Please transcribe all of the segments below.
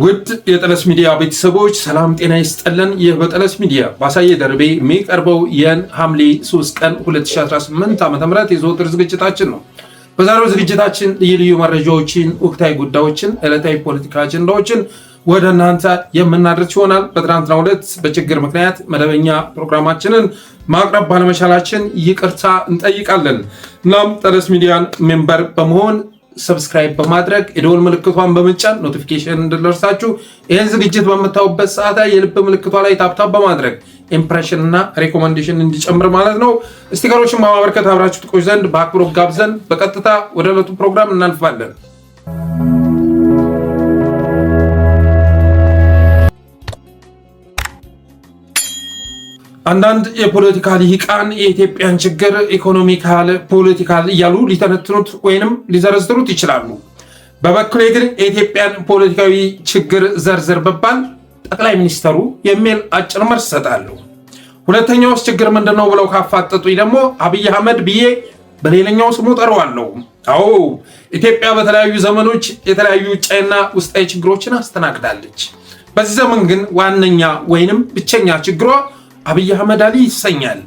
ውድ የጠለስ ሚዲያ ቤተሰቦች ሰላም ጤና ይስጥልን። ይህ በጠለስ ሚዲያ ባሳየ ደርቤ የሚቀርበው የሐምሌ 3 ቀን 2018 ዓ.ም የዘወትር ዝግጅታችን ነው። በዛሬው ዝግጅታችን ልዩ ልዩ መረጃዎችን፣ ወቅታዊ ጉዳዮችን፣ ዕለታዊ ፖለቲካ አጀንዳዎችን ወደ እናንተ የምናደርስ ይሆናል። በትናንትናው ዕለት በችግር ምክንያት መደበኛ ፕሮግራማችንን ማቅረብ ባለመቻላችን ይቅርታ እንጠይቃለን። እናም ጠለስ ሚዲያን ሜምበር በመሆን ሰብስክራይብ በማድረግ የደወል ምልክቷን በመጫን ኖቲፊኬሽን እንድደርሳችሁ ይህን ዝግጅት በምታዩበት ሰዓት ላይ የልብ ምልክቷ ላይ ታፕታፕ በማድረግ ኢምፕሬሽን እና ሪኮመንዴሽን እንዲጨምር ማለት ነው። ስቲከሮችን በማበርከት አብራችሁ ትቆዩ ዘንድ በአክብሮት ጋብዘን በቀጥታ ወደ ዕለቱ ፕሮግራም እናልፋለን። አንዳንድ የፖለቲካ ልሂቃን የኢትዮጵያን ችግር ኢኮኖሚካል፣ ፖለቲካል እያሉ ሊተነትኑት ወይንም ሊዘረዝሩት ይችላሉ። በበኩሌ ግን የኢትዮጵያን ፖለቲካዊ ችግር ዘርዝር በባል ጠቅላይ ሚኒስተሩ የሚል አጭር መልስ እሰጣለሁ። ሁለተኛውስ ችግር ምንድነው ብለው ካፋጠጡኝ ደግሞ አብይ አህመድ ብዬ በሌላኛው ስሙ ጠራዋለሁ። አዎ ኢትዮጵያ በተለያዩ ዘመኖች የተለያዩ ውጫዊና ውስጣዊ ችግሮችን አስተናግዳለች። በዚህ ዘመን ግን ዋነኛ ወይንም ብቸኛ ችግሯ አብይ አህመድ አሊ ይሰኛል።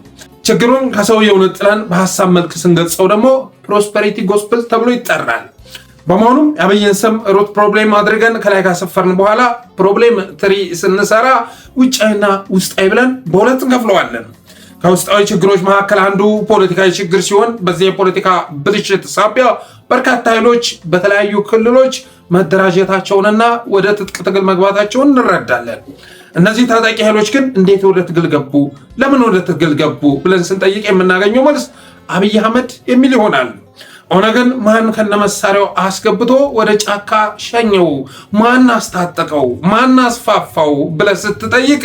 ችግሩን ከሰውየው ነጥለን በሐሳብ መልክ ስንገልጸው ደግሞ ፕሮስፐሪቲ ጎስፕል ተብሎ ይጠራል። በመሆኑም የአብይን ስም ሩት ፕሮብሌም አድርገን ከላይ ካሰፈርን በኋላ ፕሮብሌም ትሪ ስንሰራ ውጫዊና ውስጣዊ ብለን በሁለት እንከፍለዋለን። ከውስጣዊ ችግሮች መካከል አንዱ ፖለቲካዊ ችግር ሲሆን በዚህ የፖለቲካ ብልሽት ሳቢያ በርካታ ኃይሎች በተለያዩ ክልሎች መደራጀታቸውንና ወደ ትጥቅ ትግል መግባታቸውን እንረዳለን። እነዚህ ታጣቂ ኃይሎች ግን እንዴት ወደ ትግል ገቡ? ለምን ወደ ትግል ገቡ ብለን ስንጠይቅ የምናገኘው መልስ አብይ አህመድ የሚል ይሆናል። ኦነግን ማን ከነመሳሪያው አስገብቶ ወደ ጫካ ሸኘው? ማን አስታጠቀው? ማን አስፋፋው ብለን ስትጠይቅ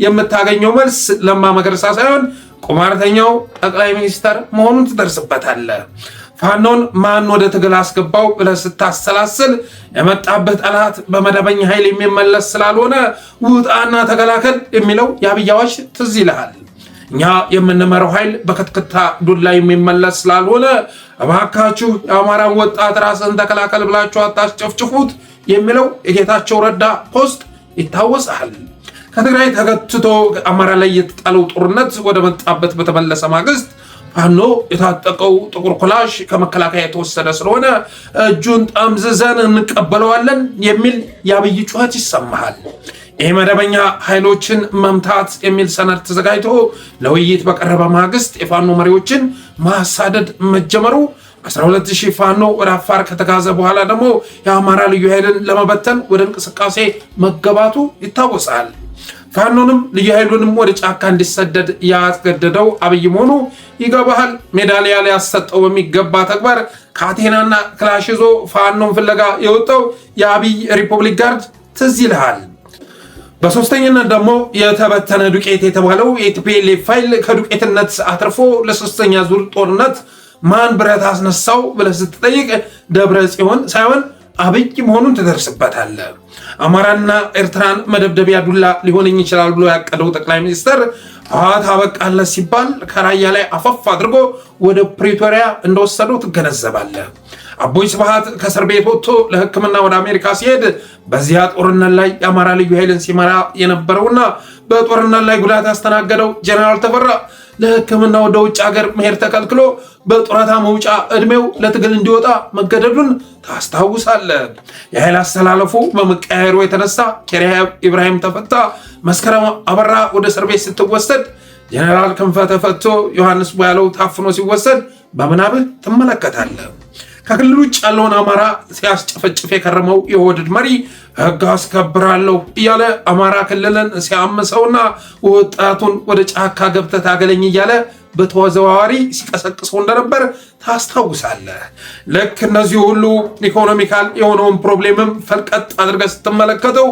የምታገኘው መልስ ለማ መገርሳ ሳይሆን ቁማርተኛው ጠቅላይ ሚኒስተር መሆኑን ትደርስበታለህ። ፋኖን ማን ወደ ትግል አስገባው ብለህ ስታሰላስል የመጣበት ጠላት በመደበኛ ኃይል የሚመለስ ስላልሆነ ውጣና ተከላከል የሚለው የአብይ አዋጅ ትዝ ይልሃል። እኛ የምንመራው ኃይል በከትክታ ዱላ የሚመለስ ስላልሆነ እባካችሁ የአማራን ወጣት ራስን ተከላከል ብላችሁ አታስጨፍጭፉት የሚለው የጌታቸው ረዳ ፖስት ይታወሳል። ከትግራይ ተገትቶ አማራ ላይ የተጣለው ጦርነት ወደ መጣበት በተመለሰ ማግስት ፋኖ የታጠቀው ጥቁር ኮላሽ ከመከላከያ የተወሰደ ስለሆነ እጁን ጠምዝዘን እንቀበለዋለን የሚል የአብይ ጩኸት ይሰማሃል። ይህ መደበኛ ኃይሎችን መምታት የሚል ሰነድ ተዘጋጅቶ ለውይይት በቀረበ ማግስት የፋኖ መሪዎችን ማሳደድ መጀመሩ 12000 ፋኖ ወደ አፋር ከተጋዘ በኋላ ደግሞ የአማራ ልዩ ኃይልን ለመበተን ወደ እንቅስቃሴ መገባቱ ይታወሳል። ፋኖንም ልዩ ኃይሉንም ወደ ጫካ እንዲሰደድ ያስገደደው አብይ መሆኑ ይገባሃል። ሜዳሊያ ሊያሰጠው በሚገባ ተግባር ካቴናና ክላሽ ይዞ ፋኖን ፍለጋ የወጣው የአብይ ሪፐብሊክ ጋርድ ትዝ ይልሃል። በሶስተኛነት ደግሞ የተበተነ ዱቄት የተባለው የቲፒኤልኤፍ ፋይል ከዱቄትነት አትርፎ ለሶስተኛ ዙር ጦርነት ማን ብረት አስነሳው ብለህ ስትጠይቅ ደብረ ጽዮን ሳይሆን አብይ መሆኑን ትደርስበታለህ። አማራና ኤርትራን መደብደቢያ ዱላ ሊሆነኝ ይችላል ብሎ ያቀደው ጠቅላይ ሚኒስትር ህወሓት አበቃለት ሲባል ከራያ ላይ አፈፍ አድርጎ ወደ ፕሪቶሪያ እንደወሰደው ትገነዘባለህ። አቦይ ስብሃት ከእስር ቤት ወጥቶ ለሕክምና ወደ አሜሪካ ሲሄድ በዚያ ጦርነት ላይ የአማራ ልዩ ኃይልን ሲመራ የነበረውና በጦርነት ላይ ጉዳት ያስተናገደው ጀነራል ተፈራ ለሕክምና ወደ ውጭ ሀገር መሄድ ተከልክሎ በጡረታ መውጫ እድሜው ለትግል እንዲወጣ መገደዱን ታስታውሳለህ። የኃይል አስተላለፉ በመቀያየሩ የተነሳ ኬሪያ ኢብራሂም ተፈታ፣ መስከረም አበራ ወደ እስር ቤት ስትወሰድ፣ ጀነራል ክንፈ ተፈቶ ዮሐንስ ቧያለው ታፍኖ ሲወሰድ በምናብህ ትመለከታለህ። ከክልል ውጭ ያለውን አማራ ሲያስጨፈጭፍ የከረመው የኦህዴድ መሪ ህግ አስከብራለሁ እያለ አማራ ክልልን ሲያምሰውና ወጣቱን ወደ ጫካ ገብተህ ታገለኝ እያለ በተዘዋዋሪ ሲቀሰቅሰው እንደነበር ታስታውሳለህ። ልክ እነዚህ ሁሉ ኢኮኖሚካል የሆነውን ፕሮብሌምም ፈልቀጥ አድርገህ ስትመለከተው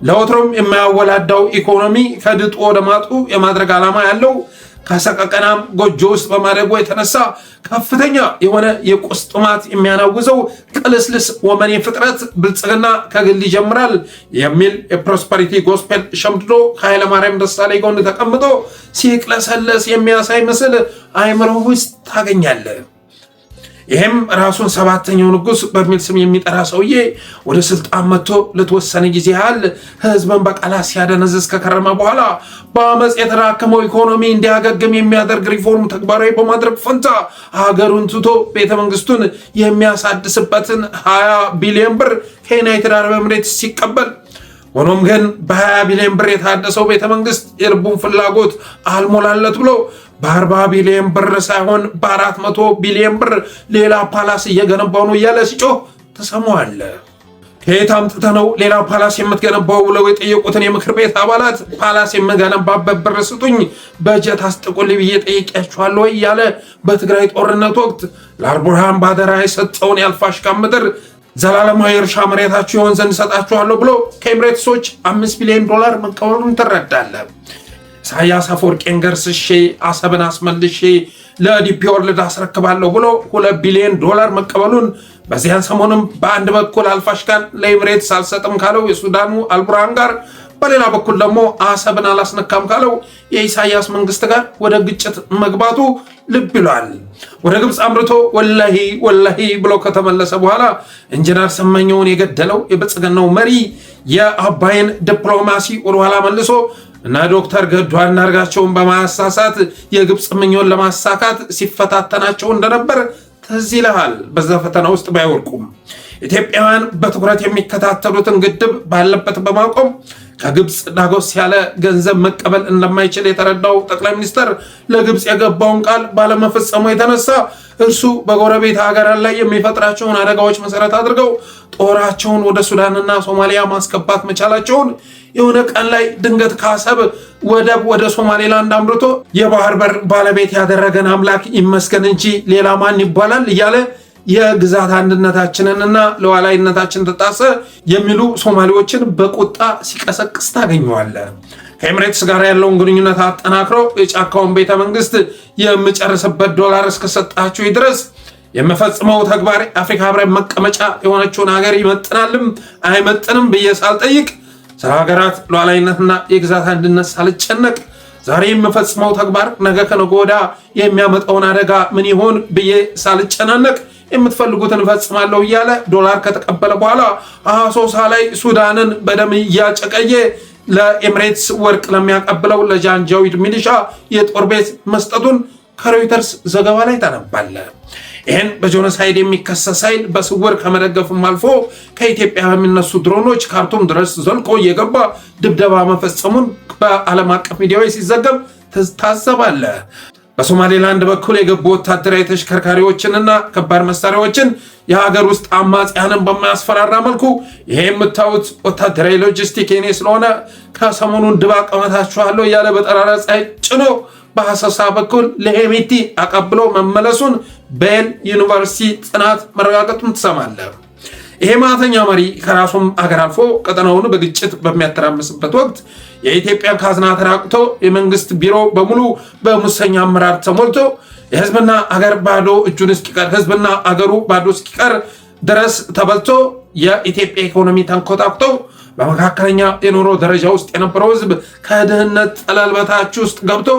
ለወትሮም የማያወላዳው ኢኮኖሚ ከድጡ ወደ ማጡ የማድረግ ዓላማ ያለው ከሰቀቀናም ጎጆ ውስጥ በማደጉ የተነሳ ከፍተኛ የሆነ የቁስ ጥማት የሚያናውዘው ቅልስልስ ወመኔ ፍጥረት ብልጽግና ከግል ይጀምራል የሚል የፕሮስፐሪቲ ጎስፔል ሸምድዶ ከኃይለማርያም ደሳለኝ ጎን ተቀምጦ ሲቅለሰለስ የሚያሳይ ምስል አእምሮ ውስጥ ታገኛለህ። ይህም ራሱን ሰባተኛው ንጉስ በሚል ስም የሚጠራ ሰውዬ ወደ ስልጣን መጥቶ ለተወሰነ ጊዜ ያህል ህዝብን በቃላት ሲያደነዝዝ ከከረመ በኋላ በአመፅ የተዳከመው ኢኮኖሚ እንዲያገግም የሚያደርግ ሪፎርም ተግባራዊ በማድረግ ፈንታ ሀገሩን ትቶ ቤተመንግስቱን የሚያሳድስበትን 20 ቢሊዮን ብር ከዩናይትድ አረብ ኤምሬትስ ሲቀበል፣ ሆኖም ግን በ20 ቢሊዮን ብር የታደሰው ቤተመንግስት የልቡን ፍላጎት አልሞላለት ብሎ በ40 ቢሊዮን ብር ሳይሆን በ400 ቢሊዮን ብር ሌላ ፓላስ እየገነባው ነው እያለ ሲጮህ ተሰማዋል። ከየት አምጥተህ ነው ሌላ ፓላስ የምትገነባው ብለው የጠየቁትን የምክር ቤት አባላት ፓላስ የምገነባበት ብር ስጡኝ፣ በጀት አስጥቁልኝ ብዬ ጠይቄያችኋለሁ እያለ በትግራይ ጦርነት ወቅት ለአልቡርሃን ባደራ የሰጠውን የአልፋሽካ ምድር ዘላለማዊ እርሻ መሬታችሁ ይሆን ዘንድ ሰጣችኋለሁ ብሎ ከኤምሬትሶች 5 ቢሊዮን ዶላር መቀበሉን ትረዳለህ። ኢሳያስ አፈወርቂን ገርስሼ አሰብን አስመልሼ ለዲፒ ወርልድ አስረክባለሁ ብሎ 2 ቢሊዮን ዶላር መቀበሉን በዚያን ሰሞኑም በአንድ በኩል አልፋሽካን ለኤምሬትስ አልሰጥም ካለው የሱዳኑ አልቡርሃን ጋር፣ በሌላ በኩል ደግሞ አሰብን አላስነካም ካለው የኢሳያስ መንግስት ጋር ወደ ግጭት መግባቱ ልብ ይሏል። ወደ ግብፅ አምርቶ ወላሂ ብሎ ከተመለሰ በኋላ ኢንጂነር ስመኘውን የገደለው የብልጽግናው መሪ የአባይን ዲፕሎማሲ ወደኋላ መልሶ እና ዶክተር ገዱ አንዳርጋቸውን በማሳሳት የግብፅ ምኞን ለማሳካት ሲፈታተናቸው እንደነበር ትዝ ይልሃል። በዛ ፈተና ውስጥ ባይወርቁም ኢትዮጵያውያን በትኩረት የሚከታተሉትን ግድብ ባለበት በማቆም ከግብፅ ዳጎስ ያለ ገንዘብ መቀበል እንደማይችል የተረዳው ጠቅላይ ሚኒስትር ለግብፅ የገባውን ቃል ባለመፈጸሙ የተነሳ እርሱ በጎረቤት ሀገራት ላይ የሚፈጥራቸውን አደጋዎች መሰረት አድርገው ጦራቸውን ወደ ሱዳንና ሶማሊያ ማስገባት መቻላቸውን የሆነ ቀን ላይ ድንገት ከአሰብ ወደብ ወደ ሶማሌላንድ አምርቶ የባህር በር ባለቤት ያደረገን አምላክ ይመስገን እንጂ ሌላ ማን ይባላል እያለ የግዛት አንድነታችንንና ሉዓላዊነታችን ተጣሰ የሚሉ ሶማሌዎችን በቁጣ ሲቀሰቅስ ታገኘዋለህ። ከኤምሬትስ ጋር ያለውን ግንኙነት አጠናክሮ የጫካውን ቤተመንግስት የምጨርስበት ዶላር እስከሰጣችሁ ድረስ የምፈጽመው ተግባር የአፍሪካ ህብረት መቀመጫ የሆነችውን ሀገር ይመጥናልም አይመጥንም ብዬ ሳልጠይቅ፣ ስለ ሀገራት ሉዓላዊነትና የግዛት አንድነት ሳልጨነቅ፣ ዛሬ የምፈጽመው ተግባር ነገ ከነገ ወዲያ የሚያመጣውን አደጋ ምን ይሆን ብዬ ሳልጨናነቅ የምትፈልጉትን እፈጽማለሁ እያለ ዶላር ከተቀበለ በኋላ አሶሳ ላይ ሱዳንን በደም እያጨቀየ ለኤምሬትስ ወርቅ ለሚያቀብለው ለጃንጃዊድ ሚሊሻ የጦር ቤት መስጠቱን ከሮይተርስ ዘገባ ላይ ታነባለ። ይህን በጆኖሳይድ የሚከሰስ ኃይል በስውር ከመደገፍም አልፎ ከኢትዮጵያ በሚነሱ ድሮኖች ካርቱም ድረስ ዘልቆ እየገባ ድብደባ መፈጸሙን በዓለም አቀፍ ሚዲያዎች ሲዘገብ ታዘባለ። በሶማሌላንድ በኩል የገቡ ወታደራዊ ተሽከርካሪዎችንና ከባድ መሳሪያዎችን የሀገር ውስጥ አማጽያንን በማያስፈራራ መልኩ ይሄ የምታዩት ወታደራዊ ሎጂስቲክ የኔ ስለሆነ ከሰሞኑን ድባቅ እመታችኋለሁ እያለ በጠራራ ፀሐይ ጭኖ በአሰሳ በኩል ለሄሚቲ አቀብሎ መመለሱን ቤል ዩኒቨርሲቲ ጥናት መረጋገጡን ትሰማለህ። ይሄ ማተኛ መሪ ከራሱም አገር አልፎ ቀጠናውን በግጭት በሚያተራምስበት ወቅት የኢትዮጵያን ካዝና ተራቅቶ የመንግስት ቢሮ በሙሉ በሙሰኛ አመራር ተሞልቶ የህዝብና አገር ባዶ እጁን እስኪቀር ህዝብና አገሩ ባዶ እስኪቀር ድረስ ተበልቶ የኢትዮጵያ ኢኮኖሚ ተንኮታክቶ በመካከለኛ የኑሮ ደረጃ ውስጥ የነበረው ህዝብ ከድህነት ጠለል በታች ውስጥ ገብቶ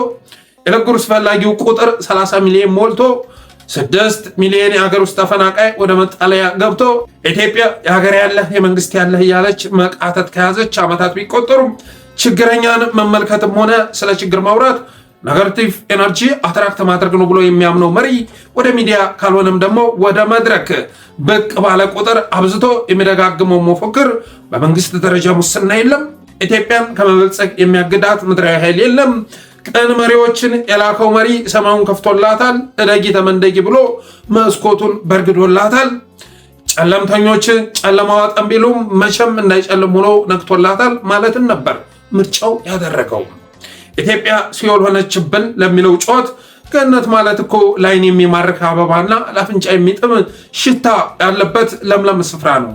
የለጉርስ ፈላጊው ቁጥር 30 ሚሊዮን ሞልቶ 6 ሚሊዮን የሀገር ውስጥ ተፈናቃይ ወደ መጠለያ ገብቶ ኢትዮጵያ የሀገር ያለህ የመንግስት ያለህ እያለች መቃተት ከያዘች ዓመታት ቢቆጠሩም ችግረኛን መመልከትም ሆነ ስለ ችግር ማውራት ነገቲቭ ኤነርጂ አትራክት ማድረግ ነው ብሎ የሚያምነው መሪ ወደ ሚዲያ ካልሆነም ደግሞ ወደ መድረክ ብቅ ባለ ቁጥር አብዝቶ የሚደጋግመው መፎክር በመንግስት ደረጃ ሙስና የለም፣ ኢትዮጵያን ከመበልጸግ የሚያግዳት ምድራዊ ኃይል የለም፣ ቀን መሪዎችን የላከው መሪ ሰማዩን ከፍቶላታል፣ እደጊ ተመንደጊ ብሎ መስኮቱን በርግዶላታል፣ ጨለምተኞችን ጨለማዋ ጠንቢሉም መቼም እንዳይጨልም ሆኖ ነክቶላታል ማለትን ነበር ምርጫው ያደረገው። ኢትዮጵያ ሲኦል ሆነችብን ለሚለው ጮት ገነት ማለት እኮ ላይን የሚማርክ አበባና ለአፍንጫ የሚጥም ሽታ ያለበት ለምለም ስፍራ ነው።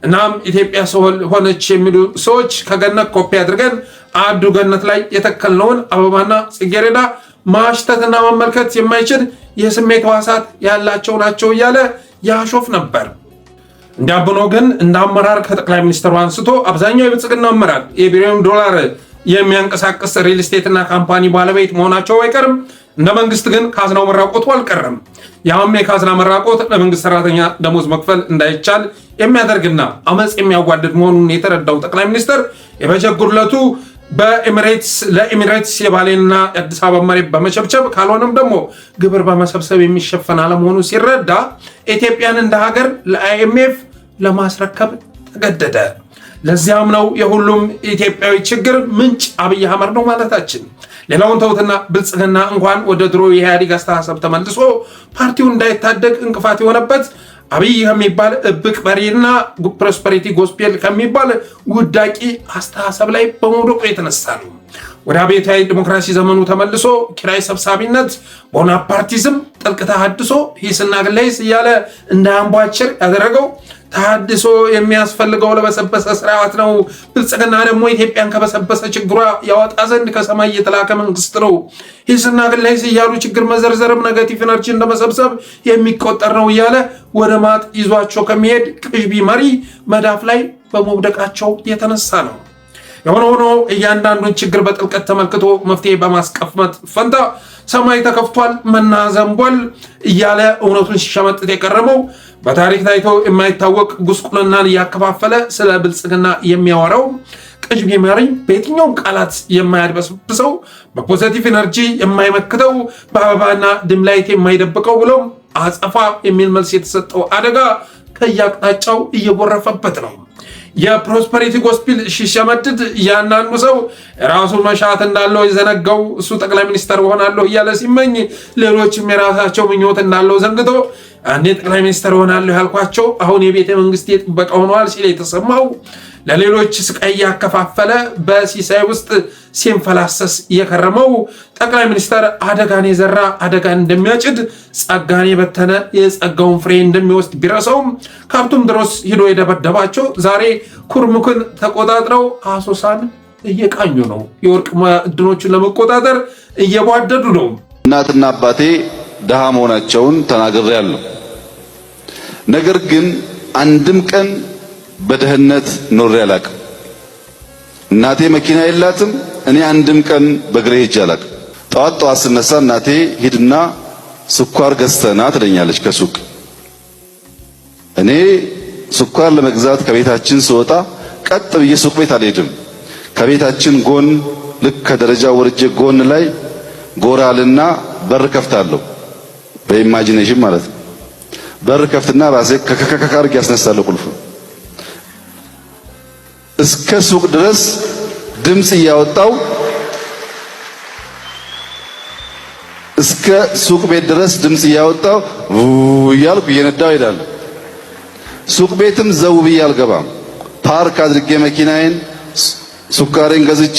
እናም ኢትዮጵያ ሲኦል ሆነች የሚሉ ሰዎች ከገነት ኮፒ አድርገን አዱ ገነት ላይ የተከልነውን አበባና ጽጌረዳ ማሽተትና መመልከት የማይችል የስሜት ሕዋሳት ያላቸው ናቸው እያለ ያሾፍ ነበር። እንዲያብኖ ግን እንደ አመራር ከጠቅላይ ሚኒስትሩ አንስቶ አብዛኛው የብልጽግና አመራር የቢሊዮን ዶላር የሚያንቀሳቅስ ሪል ስቴትና ካምፓኒ ባለቤት መሆናቸው አይቀርም። እንደ መንግስት ግን ካዝናው መራቆቱ አልቀረም። ያም የካዝና መራቆት ለመንግስት ሰራተኛ ደሞዝ መክፈል እንዳይቻል የሚያደርግና አመፅ የሚያጓድድ መሆኑን የተረዳው ጠቅላይ ሚኒስትር የበጀት ጉድለቱ ለኤሚሬትስ የባሌንና የአዲስ አበባ መሬት በመቸብቸብ ካልሆነም ደግሞ ግብር በመሰብሰብ የሚሸፈን አለመሆኑ ሲረዳ ኢትዮጵያን እንደ ሀገር ለአይኤምኤፍ ለማስረከብ ተገደደ። ለዚያም ነው የሁሉም ኢትዮጵያዊ ችግር ምንጭ አብይ አህመድ ነው ማለታችን። ሌላውን ተውትና ብልጽግና እንኳን ወደ ድሮ የኢህአዴግ አስተሳሰብ ተመልሶ ፓርቲው እንዳይታደግ እንቅፋት የሆነበት አብይ ከሚባል እብቅ መሪና ፕሮስፐሪቲ ጎስፔል ከሚባል ውዳቂ አስተሳሰብ ላይ በመውደቁ የተነሳ ነው። ወደ አብዮታዊ ዲሞክራሲ ዘመኑ ተመልሶ ኪራይ ሰብሳቢነት፣ ቦናፓርቲዝም፣ ጥልቅ ተሃድሶ፣ ሂስና ግለሂስ እያለ እንዳያንቧችር ያደረገው ተሃድሶ የሚያስፈልገው ለበሰበሰ ስርዓት ነው። ብልጽግና ደግሞ ኢትዮጵያን ከበሰበሰ ችግሯ ያወጣ ዘንድ ከሰማይ የተላከ መንግስት ነው። ሂስና ግለሂስ እያሉ ችግር መዘርዘርም ኔጌቲቭ ኤነርጂ እንደመሰብሰብ የሚቆጠር ነው እያለ ወደ ማጥ ይዟቸው ከሚሄድ ቅዥቢ መሪ መዳፍ ላይ በመውደቃቸው የተነሳ ነው። የሆነ ሆኖ እያንዳንዱን ችግር በጥልቀት ተመልክቶ መፍትሄ በማስቀመጥ ፈንታ ሰማይ ተከፍቷል፣ መና ዘንቧል እያለ እውነቱን ሲሸመጥጥ የቀረበው በታሪክ ታይቶ የማይታወቅ ጉስቁልናን እያከፋፈለ ስለ ብልጽግና የሚያወራው ቅዥቢ መሪ በየትኛውም ቃላት የማያድበስብሰው በፖዘቲቭ ኤነርጂ የማይመክተው በአበባና ድምላይት የማይደብቀው ብለው አጸፋ የሚል መልስ የተሰጠው አደጋ ከየአቅጣጫው እየጎረፈበት ነው። የፕሮስፐሪቲ ጎስፔል ሲሸመድድ እያንዳንዱ ሰው ራሱን መሻት እንዳለው የዘነጋው እሱ ጠቅላይ ሚኒስተር ሆናለሁ እያለ ሲመኝ፣ ሌሎችም የራሳቸው ምኞት እንዳለው ዘንግቶ እኔ ጠቅላይ ሚኒስተር ሆናለሁ ያልኳቸው አሁን የቤተ መንግስት ጥበቃ ሆነዋል ሲል የተሰማው ለሌሎች ስቃይ ያከፋፈለ በሲሳይ ውስጥ ሲንፈላሰስ የከረመው ጠቅላይ ሚኒስተር አደጋን የዘራ አደጋን እንደሚያጭድ፣ ጸጋን የበተነ የጸጋውን ፍሬ እንደሚወስድ ቢረሰውም ካብቱም ድረስ ሂዶ የደበደባቸው ዛሬ ኩርሙክን ተቆጣጥረው አሶሳን እየቃኙ ነው። የወርቅ ማዕድኖችን ለመቆጣጠር እየቧደዱ ነው። እናትና አባቴ ድሃ መሆናቸውን ተናግሬያለሁ። ነገር ግን አንድም ቀን በድህነት ኖሬ አላቅም። እናቴ መኪና የላትም። እኔ አንድም ቀን በእግሬ ሄጄ አላቅም። ጠዋት ጠዋት ስነሳ እናቴ ሂድና ስኳር ገዝተና ትለኛለች ከሱቅ። እኔ ስኳር ለመግዛት ከቤታችን ስወጣ ቀጥ ብዬ ሱቅ ቤት አልሄድም። ከቤታችን ጎን ልክ ከደረጃ ወርጄ ጎን ላይ ጎራልና በር ከፍታለሁ። በኢማጂኔሽን ማለት ነው። በር ከፍትና ራሴ ከከከከ አድርጌ ያስነሳለሁ ቁልፍ። እስከ ሱቅ ድረስ ድምጽ እያወጣው እስከ ሱቅ ቤት ድረስ ድምጽ እያወጣው እያልኩ እየነዳው እሄዳለሁ። ሱቅ ቤትም ዘው ብዬ አልገባም። ፓርክ አድርጌ መኪናዬን ሱካሬን ገዝቼ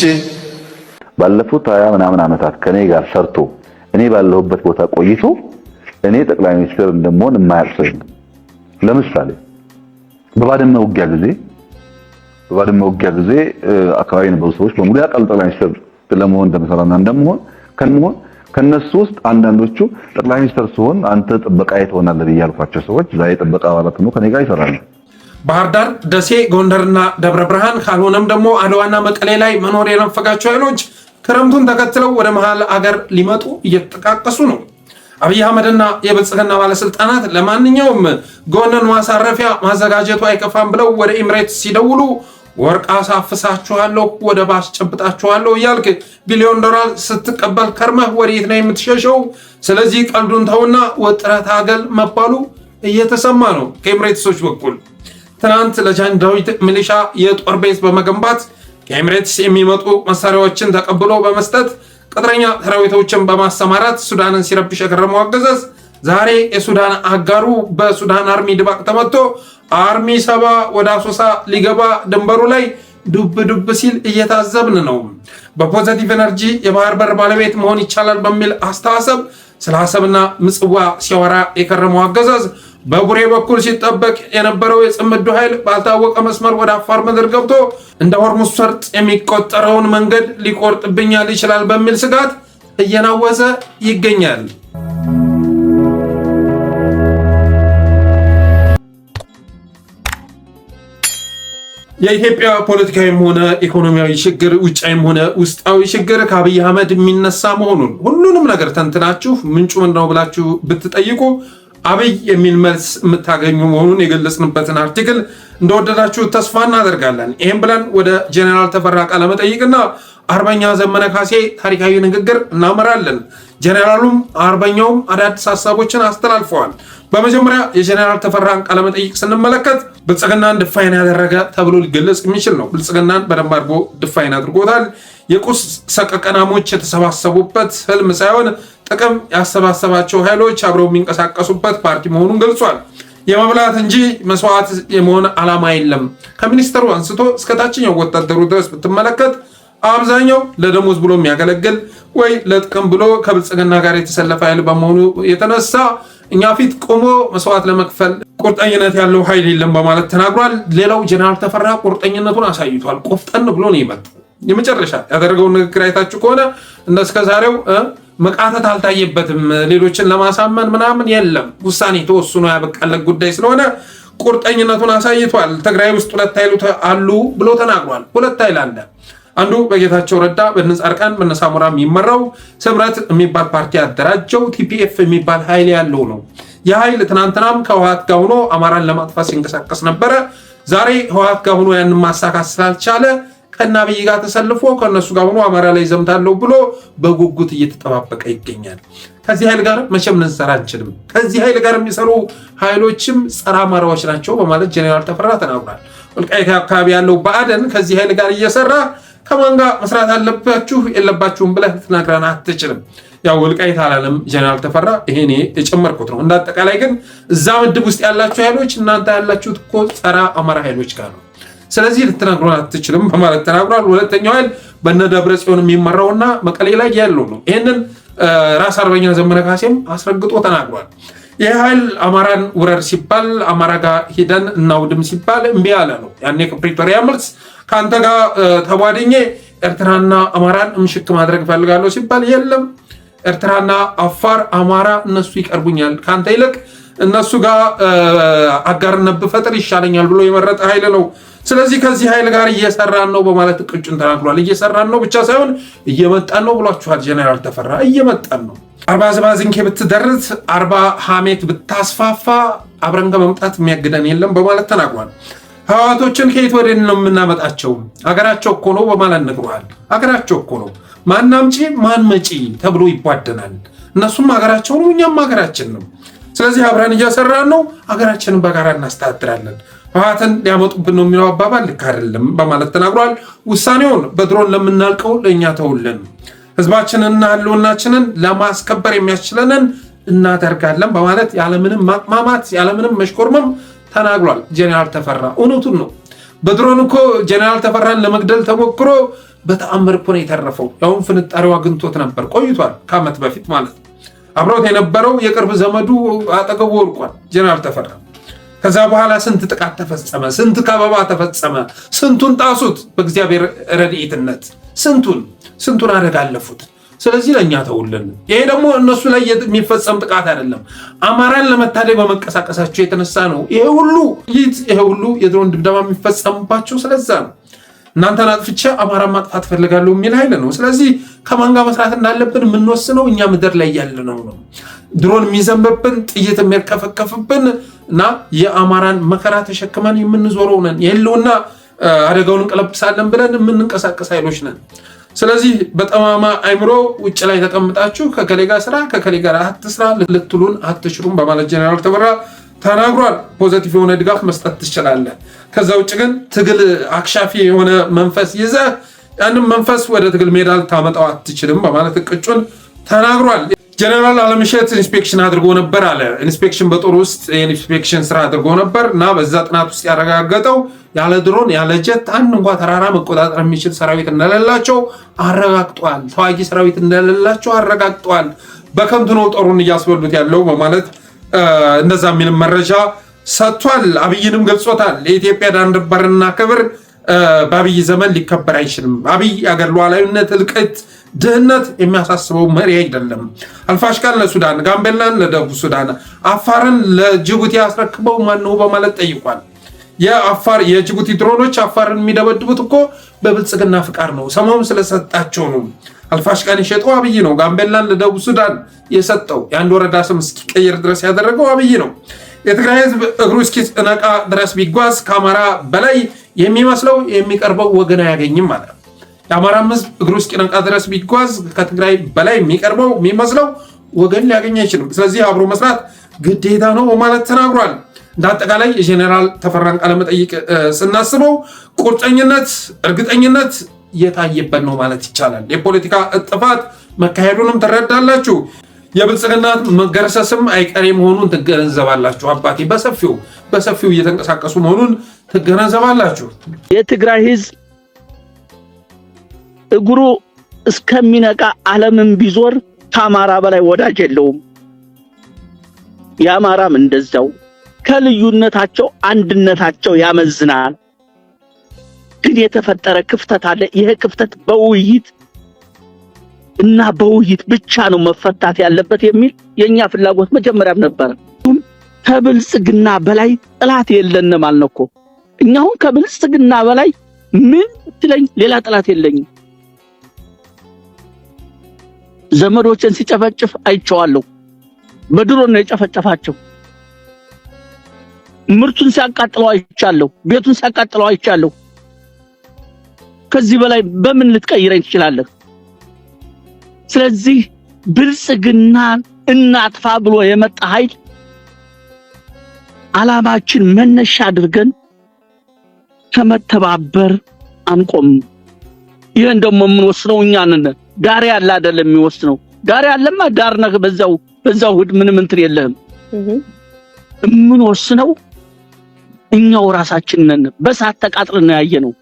ባለፉት 20 ምናምን ዓመታት ከኔ ጋር ሰርቶ እኔ ባለሁበት ቦታ ቆይቶ እኔ ጠቅላይ ሚኒስትር እንደምሆን የማያቅሰኝ። ለምሳሌ በባድመ ውጊያ ጊዜ አካባቢ የነበሩ ሰዎች በሙሉ ያውቃሉ ጠቅላይ ሚኒስትር ለመሆን እንደምሰራና እንደምሆን ከነሱ ውስጥ አንዳንዶቹ ጠቅላይ ሚኒስትር ሲሆን አንተ ጥበቃዬ ትሆናለህ ያልኳቸው ሰዎች ዛሬ ጥበቃ አባላት ነው ከኔ ጋር ይሰራሉ። ባህር ዳር፣ ደሴ፣ ጎንደርና ደብረ ብርሃን ካልሆነም ደግሞ አድዋና መቀሌ ላይ መኖር የናፈቃቸው ኃይሎች ክረምቱን ተከትለው ወደ መሃል አገር ሊመጡ እየተጠቃቀሱ ነው። አብይ አህመድና የብልጽግና ባለስልጣናት ለማንኛውም ጎንን ማሳረፊያ ማዘጋጀቱ አይከፋም ብለው ወደ ኤሚሬትስ ሲደውሉ ወርቅ አሳፍሳችኋለሁ፣ ወደ ባስ ጨብጣችኋለሁ እያልክ ቢሊዮን ዶላር ስትቀበል ከርመህ ወዴት ነው የምትሸሸው? ስለዚህ ቀልዱን ተውና ወጥረህ ታገል መባሉ እየተሰማ ነው ከኤሚሬትሶች በኩል። ትናንት ለጃን ዳዊት ሚሊሻ የጦር ቤዝ በመገንባት ከኤሚሬትስ የሚመጡ መሳሪያዎችን ተቀብሎ በመስጠት ቅጥረኛ ሰራዊቶችን በማሰማራት ሱዳንን ሲረብሽ የከረመው አገዛዝ ዛሬ የሱዳን አጋሩ በሱዳን አርሚ ድባቅ ተመቶ አርሚ 7 ወደ አሶሳ ሊገባ ድንበሩ ላይ ዱብ ሲል እየታዘብን ነው። በፖዚቲቭ ኤነርጂ የባህር በር ባለቤት መሆን ይቻላል በሚል አስተሳሰብ ስለ አሰብና ምጽዋ ሲያወራ የከረመው አገዛዝ በቡሬ በኩል ሲጠበቅ የነበረው የጽምዱ ኃይል ባልታወቀ መስመር ወደ አፋር ምድር ገብቶ እንደ ሆርሙዝ ሰርጥ የሚቆጠረውን መንገድ ሊቆርጥብኛል ይችላል በሚል ስጋት እየናወዘ ይገኛል። የኢትዮጵያ ፖለቲካዊም ሆነ ኢኮኖሚያዊ ችግር ውጫዊም ሆነ ውስጣዊ ችግር ከአብይ አህመድ የሚነሳ መሆኑን ሁሉንም ነገር ተንትናችሁ ምንጩ ምንድነው ብላችሁ ብትጠይቁ አብይ የሚል መልስ የምታገኙ መሆኑን የገለጽንበትን አርቲክል እንደወደዳችሁ ተስፋ እናደርጋለን። ይህም ብለን ወደ ጀነራል ተፈራ ቃለ መጠይቅና አርበኛ ዘመነ ካሴ ታሪካዊ ንግግር እናመራለን። ጀነራሉም አርበኛውም አዳዲስ ሀሳቦችን አስተላልፈዋል። በመጀመሪያ የጀነራል ተፈራን ቃለ መጠይቅ ስንመለከት ብልጽግናን ድፋይን ያደረገ ተብሎ ሊገለጽ የሚችል ነው። ብልጽግናን በደንብ አድርጎ ድፋይን አድርጎታል። የቁስ ሰቀቀናሞች የተሰባሰቡበት ህልም ሳይሆን ጥቅም ያሰባሰባቸው ኃይሎች አብረው የሚንቀሳቀሱበት ፓርቲ መሆኑን ገልጿል። የመብላት እንጂ መስዋዕት የመሆን ዓላማ የለም። ከሚኒስተሩ አንስቶ እስከ ታችኛው ወታደሩ ድረስ ብትመለከት አብዛኛው ለደሞዝ ብሎ የሚያገለግል ወይ ለጥቅም ብሎ ከብልጽግና ጋር የተሰለፈ ኃይል በመሆኑ የተነሳ እኛ ፊት ቆሞ መስዋዕት ለመክፈል ቁርጠኝነት ያለው ኃይል የለም በማለት ተናግሯል። ሌላው ጀነራል ተፈራ ቁርጠኝነቱን አሳይቷል። ቆፍጠን ብሎ ነው የመጣው። የመጨረሻ ያደረገውን ንግግር አይታችሁ ከሆነ እስከዛሬው መቃተት አልታየበትም። ሌሎችን ለማሳመን ምናምን የለም። ውሳኔ ተወስኖ ያበቃለት ጉዳይ ስለሆነ ቁርጠኝነቱን አሳይቷል። ትግራይ ውስጥ ሁለት ኃይሎች አሉ ብሎ ተናግሯል። ሁለት ኃይል አለ። አንዱ በጌታቸው ረዳ በነጻርቃን በነሳሙራ የሚመራው ስምረት የሚባል ፓርቲ ያደራጀው ቲፒኤፍ የሚባል ኃይል ያለው ነው። የኃይል ትናንትናም ከህወሓት ጋር ሆኖ አማራን ለማጥፋት ሲንቀሳቀስ ነበረ። ዛሬ ህወሓት ጋር ሆኖ ያንን ማሳካት ስላልቻለ ከነ አብይ ጋር ተሰልፎ ከነሱ ጋር ሆኖ አማራ ላይ ዘምታለሁ ብሎ በጉጉት እየተጠባበቀ ይገኛል። ከዚህ ኃይል ጋር መቼም ልንሰራ አንችልም። ከዚህ ኃይል ጋር የሚሰሩ ኃይሎችም ጸረ አማራዎች ናቸው በማለት ጀነራል ተፈራ ተናግሯል። ወልቃይት አካባቢ ያለው ብአዴን ከዚህ ኃይል ጋር እየሰራ ከማን ጋር መስራት አለባችሁ የለባችሁም ብለህ ልትነግረን አትችልም። ያው ወልቃይት አላለም ጀነራል ተፈራ፣ ይሄኔ የጨመርኩት ነው። እንዳጠቃላይ ግን እዛ ምድብ ውስጥ ያላችሁ ኃይሎች እናንተ ያላችሁት እኮ ጸረ አማራ ኃይሎች ጋር ነው። ስለዚህ ልትነግሩን አትችልም በማለት ተናግሯል። ሁለተኛው ኃይል በነ ደብረጽዮን የሚመራውና መቀሌ ላይ ያለው ነው። ይህንን ራስ አርበኛ ዘመነ ካሴም አስረግጦ ተናግሯል። ይህ ኃይል አማራን ውረር ሲባል አማራ ጋር ሂደን እናውድም ሲባል እምቢ ያለ ነው። ያኔ ከፕሪቶሪያ መልስ ከአንተ ጋር ተቧድኜ ኤርትራና አማራን እምሽክ ማድረግ ፈልጋለሁ ሲባል የለም ኤርትራና አፋር አማራ እነሱ ይቀርቡኛል፣ ከአንተ ይልቅ እነሱ ጋር አጋርነት ብፈጥር ይሻለኛል ብሎ የመረጠ ኃይል ነው። ስለዚህ ከዚህ ኃይል ጋር እየሰራን ነው በማለት ቅጩን ተናግሯል። እየሰራን ነው ብቻ ሳይሆን እየመጣን ነው ብሏችኋል ጀነራል ተፈራ። እየመጣን ነው። 40 ዝባዝንኬ ብትደርት 40 ሐሜት ብታስፋፋ አብረን ከመምጣት የሚያግደን የለም በማለት ተናግሯል። ህወሓቶችን ከየት ወደ ነው የምናመጣቸው? አገራቸው እኮ ነው በማለት ነግሯል። አገራቸው እኮ ነው። ማን አምጪ ማን መጪ ተብሎ ይቧደናል። እነሱም አገራቸው ነው፣ እኛም አገራችን ነው። ስለዚህ አብረን እየሰራን ነው፣ አገራችንን በጋራ እናስተዳድራለን። ህወሓትን ሊያመጡብን ነው የሚለው አባባል ልክ አይደለም በማለት ተናግሯል። ውሳኔውን በድሮን ለምናልቀው ለእኛ ተውልን፣ ህዝባችንንና ህልውናችንን ለማስከበር የሚያስችለንን እናደርጋለን በማለት ያለምንም ማቅማማት ያለምንም መሽኮርመም ተናግሯል ጀነራል ተፈራ። እውነቱን ነው። በድሮን እኮ ጀነራል ተፈራን ለመግደል ተሞክሮ በተአምር እኮ ነው የተረፈው። ያውም ፍንጣሪው አግኝቶት ነበር ቆይቷል፣ ከዓመት በፊት ማለት ነው። አብሮት የነበረው የቅርብ ዘመዱ አጠገቡ ወድቋል ጀነራል ተፈራ። ከዛ በኋላ ስንት ጥቃት ተፈጸመ፣ ስንት ከበባ ተፈጸመ፣ ስንቱን ጣሱት በእግዚአብሔር ረድኤትነት፣ ስንቱን አደጋ አለፉት። ስለዚህ ለእኛ ተውልን። ይሄ ደግሞ እነሱ ላይ የሚፈጸም ጥቃት አይደለም፣ አማራን ለመታደግ በመንቀሳቀሳቸው የተነሳ ነው። ይሄ ሁሉ የድሮን ድብደባ የሚፈጸምባቸው ስለዛ ነው። እናንተን አጥፍቼ አማራን ማጥፋት ፈልጋለሁ የሚል ኃይል ነው። ስለዚህ ከማን ጋር መስራት እንዳለብን የምንወስነው እኛ ምድር ላይ ያለነው ነው። ድሮን የሚዘንብብን ጥይት የሚርከፈከፍብን እና የአማራን መከራ ተሸክመን የምንዞረው ነን። የህልውና አደጋውን እንቀለብሳለን ብለን የምንንቀሳቀስ ኃይሎች ነን። ስለዚህ በጠማማ አይምሮ ውጭ ላይ ተቀምጣችሁ ከከሌ ጋር ስራ ከከሌ ጋር አትስራ ልትሉን አትችሉም በማለት ጀነራል ተፈራ ተናግሯል። ፖዚቲቭ የሆነ ድጋፍ መስጠት ትችላለህ። ከዛ ውጭ ግን ትግል አክሻፊ የሆነ መንፈስ ይዘህ ያንን መንፈስ ወደ ትግል ሜዳ ልታመጣው አትችልም በማለት ቅጩን ተናግሯል። ጀነራል አለምሸት ኢንስፔክሽን አድርጎ ነበር አለ። ኢንስፔክሽን በጦር ውስጥ የኢንስፔክሽን ስራ አድርጎ ነበር እና በዛ ጥናት ውስጥ ያረጋገጠው ያለ ድሮን ያለ ጀት አንድ እንኳን ተራራ መቆጣጠር የሚችል ሰራዊት እንደሌላቸው አረጋግጧል። ተዋጊ ሰራዊት እንደሌላቸው አረጋግጧል። በከንቱ ነው ጦሩን እያስበሉት ያለው በማለት እንደዛ የሚል መረጃ ሰጥቷል። አብይንም ገልጾታል። የኢትዮጵያ ዳር ድንበርና ክብር በአብይ ዘመን ሊከበር አይችልም። አብይ አገር ሉዓላዊነት፣ እልቂት፣ ድህነት የሚያሳስበው መሪ አይደለም። አልፋሽቃን ለሱዳን፣ ጋምቤላን ለደቡብ ሱዳን፣ አፋርን ለጅቡቲ ያስረክበው ማነው በማለት ጠይቋል። የአፋር የጅቡቲ ድሮኖች አፋርን የሚደበድቡት እኮ በብልጽግና ፍቃድ ነው። ሰሞኑን ስለሰጣቸው ነው። አልፋሽቃን የሸጠው አብይ ነው። ጋምቤላን ለደቡብ ሱዳን የሰጠው የአንድ ወረዳ ስም እስኪቀየር ድረስ ያደረገው አብይ ነው። የትግራይ ህዝብ እግሩ እስኪነቃ ድረስ ቢጓዝ ከአማራ በላይ የሚመስለው የሚቀርበው ወገን አያገኝም ማለት ነው። የአማራም ህዝብ እግሩ እስኪነቃ ድረስ ቢጓዝ ከትግራይ በላይ የሚቀርበው የሚመስለው ወገን ሊያገኝ አይችልም። ስለዚህ አብሮ መስራት ግዴታ ነው ማለት ተናግሯል። እንደ አጠቃላይ የጄኔራል ተፈራን ቃለመጠይቅ ስናስበው ቁርጠኝነት፣ እርግጠኝነት የታየበት ነው ማለት ይቻላል። የፖለቲካ ጥፋት መካሄዱንም ትረዳላችሁ። የብልጽግና መገረሰስም አይቀሬ መሆኑን ትገነዘባላችሁ። አባቴ በሰፊው እየተንቀሳቀሱ መሆኑን ትገነዘባላችሁ። የትግራይ ህዝብ እግሩ እስከሚነቃ ዓለምን ቢዞር ከአማራ በላይ ወዳጅ የለውም። የአማራም እንደዛው ከልዩነታቸው አንድነታቸው ያመዝናል። ግን የተፈጠረ ክፍተት አለ። ይሄ ክፍተት በውይይት እና በውይይት ብቻ ነው መፈታት ያለበት የሚል የኛ ፍላጎት መጀመሪያም ነበር። ከብልጽግና በላይ ጥላት የለንም አልነው እኮ። እኛው ከብልጽግና በላይ ምን ትለኝ ሌላ ጥላት የለኝም። ዘመዶችን ሲጨፈጭፍ አይቼዋለሁ። በድሮን ነው የጨፈጨፋቸው። ምርቱን ሲያቃጥለው አይቻለሁ። ቤቱን ሲያቃጥለው አይቻለሁ። ከዚህ በላይ በምን ልትቀይረኝ ትችላለህ? ስለዚህ ብልጽግናን እናጥፋ ብሎ የመጣ ኃይል ዓላማችን መነሻ አድርገን ከመተባበር አንቆም። ይሄን ደግሞ የምንወስነው እኛ ነን። ዳር ያለ አይደለም የሚወስነው። ዳር ያለማ ዳር ነህ፣ በዛው ሁድ ምንም እንትን የለህም። የምንወስነው እኛው ራሳችን ነን። በሳት ተቃጥለን ነው ያየነው።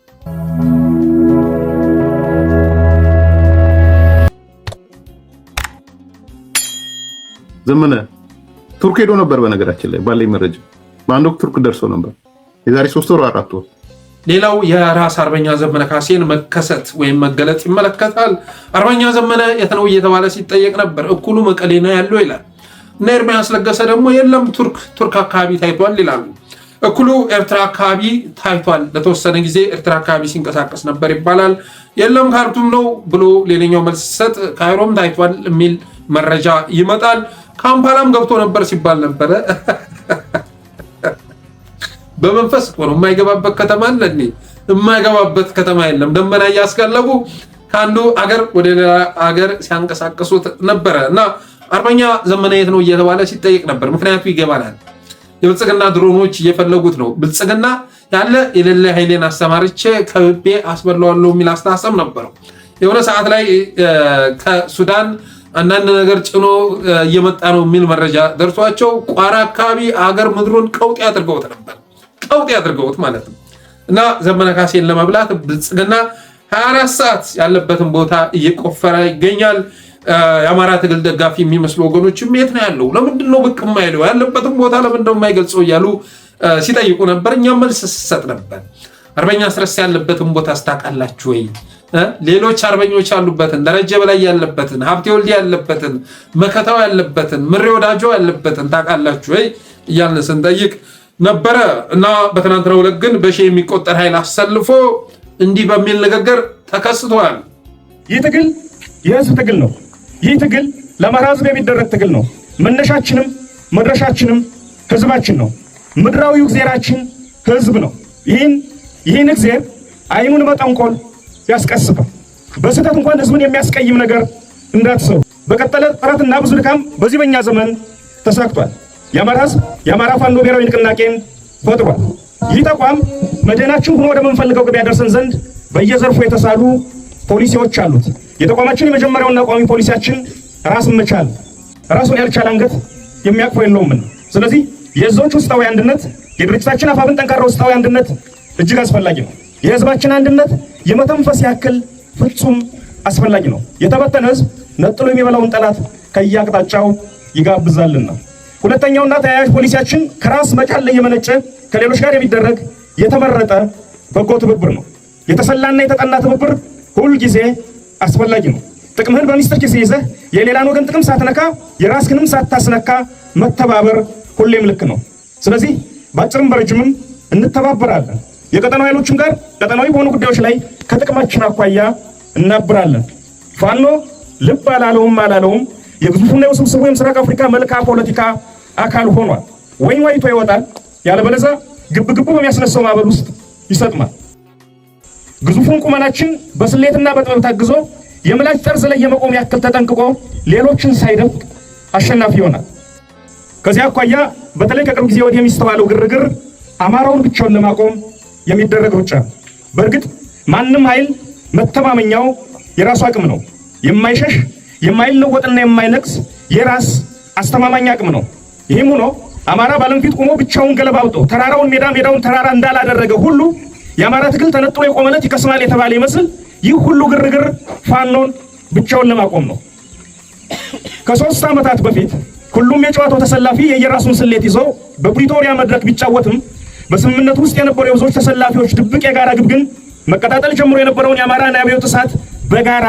ዘመነ ቱርክ ሄዶ ነበር። በነገራችን ላይ ባለኝ መረጃ በአንድ ወቅት ቱርክ ደርሶ ነበር የዛሬ 3 ወር 4 ወር። ሌላው የራስ አርበኛ ዘመነ ካሴን መከሰት ወይም መገለጥ ይመለከታል። አርበኛ ዘመነ የት ነው እየተባለ ሲጠየቅ ነበር። እኩሉ መቀሌ ነው ያለው ይላል እና ኤርሚያስ ለገሰ ደግሞ የለም ቱርክ አካባቢ ታይቷል ይላሉ። እኩሉ ኤርትራ አካባቢ ታይቷል፣ ለተወሰነ ጊዜ ኤርትራ አካባቢ ሲንቀሳቀስ ነበር ይባላል። የለም ካርቱም ነው ብሎ ሌላኛው መልስ ሲሰጥ ካይሮም ታይቷል የሚል መረጃ ይመጣል። ካምፓላም ገብቶ ነበር ሲባል ነበረ። በመንፈስ ነው የማይገባበት ከተማ አለ እንዴ? የማይገባበት ከተማ የለም። ደመና እያስጋለቡ ከአንዱ አገር ወደ ሌላ አገር ሲያንቀሳቀሱት ነበረ እና አርበኛ ዘመነ የት ነው እየተባለ ሲጠየቅ ነበር። ምክንያቱ ይገባናል። የብልጽግና ድሮኖች እየፈለጉት ነው። ብልጽግና ያለ የሌለ ኃይሌን አስተማርቼ ከብቤ አስበላዋለሁ የሚል አስተሳሰብ ነበረው። የሆነ ሰዓት ላይ ከሱዳን አንዳንድ ነገር ጭኖ እየመጣ ነው የሚል መረጃ ደርሷቸው ቋራ አካባቢ አገር ምድሩን ቀውጤ አድርገውት ነበር። ቀውጤ አድርገውት ማለት ነው እና ዘመነ ካሴን ለመብላት ብልጽግና 24 ሰዓት ያለበትን ቦታ እየቆፈረ ይገኛል። የአማራ ትግል ደጋፊ የሚመስሉ ወገኖችም የት ነው ያለው? ለምንድን ነው ብቅ የማይለው? ያለበትን ቦታ ለምንድን ነው የማይገልጸው? እያሉ ሲጠይቁ ነበር። እኛም መልስ ስሰጥ ነበር። አርበኛ አስረስ ያለበትን ቦታ አስታውቃላችሁ ወይ? ሌሎች አርበኞች ያሉበትን፣ ደረጀ በላይ ያለበትን፣ ሀብቴ ወልዴ ያለበትን፣ መከታው ያለበትን፣ ምሬ ወዳጆ ያለበትን ታውቃላችሁ ወይ እያልን ስንጠይቅ ነበረ እና በትናንትናው ዕለት ግን በሺህ የሚቆጠር ኃይል አሰልፎ እንዲህ በሚል ንግግር ተከስቷል። ይህ ትግል የህዝብ ትግል ነው። ይህ ትግል ለአማራ ህዝብ የሚደረግ ትግል ነው። መነሻችንም መድረሻችንም ህዝባችን ነው። ምድራዊው እግዚአብሔራችን ህዝብ ነው። ይህን እግዚአብሔር አይኑን መጠንቆል ያስቀስፋል። በስህተት እንኳን ህዝብን የሚያስቀይም ነገር እንዳትሰሩ። በቀጠለ ጥረትና ብዙ ድካም በዚህ በእኛ ዘመን ተሳክቷል። የአማራ ህዝብ የአማራ ፋኖ ብሔራዊ ንቅናቄን ፈጥሯል። ይህ ተቋም መድህናችን ሆኖ ወደምንፈልገው ግብ ያደርሰን ዘንድ በየዘርፉ የተሳሉ ፖሊሲዎች አሉት። የተቋማችን የመጀመሪያውና ቋሚ ፖሊሲያችን ራስን መቻል፣ ራሱን ያልቻለ አንገት የሚያቅፈው የለውም። ስለዚህ የህዝቦች ውስጣዊ አንድነት፣ የድርጅታችን አፋብን ጠንካራ ውስጣዊ አንድነት እጅግ አስፈላጊ ነው። የህዝባችን አንድነት የመተንፈስ ያክል ፍጹም አስፈላጊ ነው። የተበተነ ህዝብ ነጥሎ የሚበላውን ጠላት ከየአቅጣጫው ይጋብዛልና። ሁለተኛውና ተያያዥ ፖሊሲያችን ከራስ መቻል ላይ የመነጨ ከሌሎች ጋር የሚደረግ የተመረጠ በጎ ትብብር ነው። የተሰላና የተጠና ትብብር ሁል ጊዜ አስፈላጊ ነው። ጥቅምህን በሚስጥር ኪስ ይዘህ የሌላን ወገን ጥቅም ሳትነካ የራስህንም ሳታስነካ መተባበር ሁሌም ልክ ነው። ስለዚህ በአጭርም በረጅምም እንተባበራለን። የቀጠናው ኃይሎችም ጋር ቀጠናዊ በሆኑ ጉዳዮች ላይ ከጥቅማችን አኳያ እናብራለን። ፋኖ ልብ አላለውም የግዙፉና የውስብስቡ የምስራቅ አፍሪካ መልክዓ ፖለቲካ አካል ሆኗል። ወይን ዋይቶ ይወጣል፣ ያለበለዚያ ግብግቡ በሚያስነሳው ማዕበል ውስጥ ይሰጥማል። ግዙፉን ቁመናችን በስሌትና በጥበብ ታግዞ የምላጭ ጠርዝ ላይ የመቆም ያክል ተጠንቅቆ ሌሎችን ሳይደፍቅ አሸናፊ ይሆናል። ከዚህ አኳያ በተለይ ከቅርብ ጊዜ ወዲህ የሚስተዋለው ግርግር አማራውን ብቻውን ለማቆም የሚደረግ ሩጫ። በእርግጥ ማንም ኃይል መተማመኛው የራሱ አቅም ነው። የማይሸሽ የማይለወጥና የማይነቅስ የራስ አስተማማኝ አቅም ነው። ይህም ሆኖ አማራ ባለም ፊት ቆሞ ብቻውን ገለባብጦ ተራራውን ሜዳውን ተራራ እንዳላደረገ ሁሉ የአማራ ትግል ተነጥሎ የቆመለት ይከስማል የተባለ ይመስል ይህ ሁሉ ግርግር ፋኖን ብቻውን ለማቆም ነው። ከ3 ዓመታት በፊት ሁሉም የጨዋታው ተሰላፊ የየራሱን ስሌት ይዘው በፕሪቶሪያ መድረክ ቢጫወትም በስምምነቱ ውስጥ የነበሩ የብዙዎች ተሰላፊዎች ድብቅ የጋራ ግብ ግን መቀጣጠል ጀምሮ የነበረውን የአማራን አብዮት እሳት በጋራ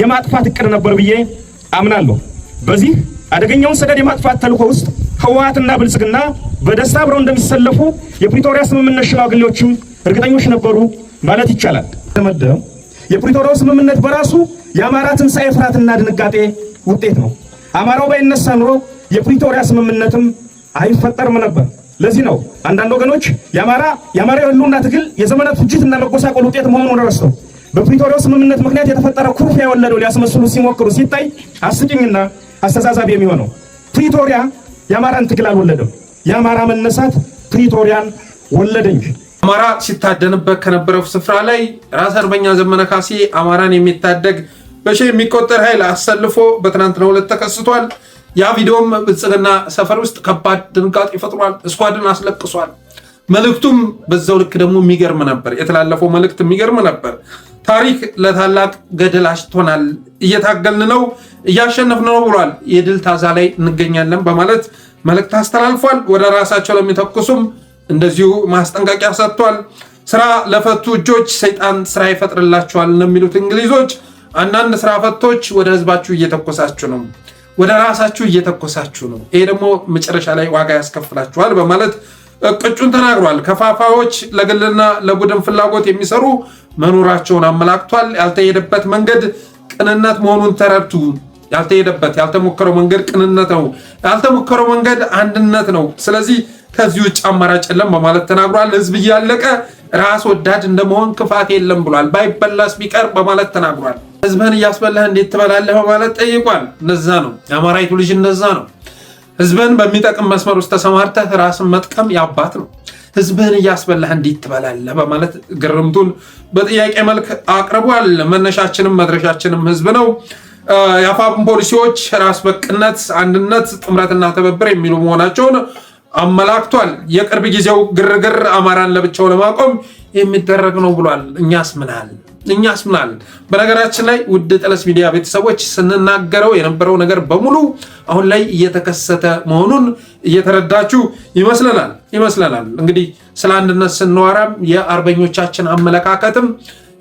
የማጥፋት እቅድ ነበር ብዬ አምናለሁ። በዚህ አደገኛውን ሰደድ የማጥፋት ተልዕኮ ውስጥ ህወሓትና ብልጽግና በደስታ አብረው እንደሚሰለፉ የፕሪቶሪያ ስምምነት ሽማግሌዎችም እርግጠኞች ነበሩ ማለት ይቻላል። ተመደው የፕሪቶሪያው ስምምነት በራሱ የአማራ ትንሣኤ ፍርሃትና ድንጋጤ ውጤት ነው። አማራው ባይነሳ ኑሮ የፕሪቶሪያ ስምምነትም አይፈጠርም ነበር። ለዚህ ነው አንዳንድ ወገኖች የአማራ የህልውና ትግል የዘመናት ፍጅትና መጎሳቆል ውጤት መሆኑን ረስተው በፕሪቶሪያው ስምምነት ምክንያት የተፈጠረ ኩርፊያ የወለደው ሊያስመስሉ ሲሞክሩ ሲታይ አስቂኝና አስተዛዛቢ የሚሆነው ፕሪቶሪያ የአማራን ትግል አልወለደም። የአማራ መነሳት ፕሪቶሪያን ወለደ እንጂ። አማራ ሲታደንበት ከነበረው ስፍራ ላይ ራስ አርበኛ ዘመነ ካሴ አማራን የሚታደግ በሺህ የሚቆጠር ኃይል አሰልፎ በትናንትናው ዕለት ተከስቷል። ያ ቪዲዮም ብልጽግና ሰፈር ውስጥ ከባድ ድንጋጤ ፈጥሯል። እስኳድን አስለቅሷል። መልእክቱም በዛው ልክ ደግሞ የሚገርም ነበር። የተላለፈው መልእክት የሚገርም ነበር። ታሪክ ለታላቅ ገድል አሽቶናል፣ እየታገልን ነው፣ እያሸነፍን ነው ብሏል። የድል ታዛ ላይ እንገኛለን በማለት መልእክት አስተላልፏል። ወደ ራሳቸው ለሚተኩሱም እንደዚሁ ማስጠንቀቂያ ሰጥቷል። ስራ ለፈቱ እጆች ሰይጣን ስራ ይፈጥርላቸዋል የሚሉት እንግሊዞች አንዳንድ ስራ ፈቶች ወደ ህዝባችሁ እየተኮሳችሁ ነው፣ ወደ ራሳችሁ እየተኮሳችሁ ነው፣ ይሄ ደግሞ መጨረሻ ላይ ዋጋ ያስከፍላችኋል በማለት ቅጩን ተናግሯል። ከፋፋዮች ለግልና ለቡድን ፍላጎት የሚሰሩ መኖራቸውን አመላክቷል። ያልተሄደበት መንገድ ቅንነት መሆኑን ተረድቱ። ያልተሞከረው መንገድ ቅንነት ነው፣ ያልተሞከረው መንገድ አንድነት ነው። ስለዚህ ከዚህ ውጭ አማራጭ የለም በማለት ተናግሯል። ህዝብ እያለቀ ራስ ወዳድ እንደመሆን ክፋት የለም ብሏል። ባይበላስ ቢቀር በማለት ተናግሯል። ህዝብህን እያስበላህ እንዴት ትበላለህ በማለት ጠይቋል። እንደዛ ነው የአማራይቱ ልጅ፣ እንደዛ ነው። ህዝብህን በሚጠቅም መስመር ውስጥ ተሰማርተህ ራስን መጥቀም ያባት ነው። ህዝብህን እያስበላህ እንዴት ትበላለህ በማለት ግርምቱን በጥያቄ መልክ አቅርቧል። መነሻችንም መድረሻችንም ህዝብ ነው። የአፋብን ፖሊሲዎች ራስ በቅነት፣ አንድነት፣ ጥምረትና ትብብር የሚሉ መሆናቸውን አመላክቷል። የቅርብ ጊዜው ግርግር አማራን ለብቻው ለማቆም የሚደረግ ነው ብሏል። እኛስ ምናል? በነገራችን ላይ ውድ ጠለስ ሚዲያ ቤተሰቦች ስንናገረው የነበረው ነገር በሙሉ አሁን ላይ እየተከሰተ መሆኑን እየተረዳችሁ ይመስለናል። እንግዲህ ስለ አንድነት ስንዋራም የአርበኞቻችን አመለካከትም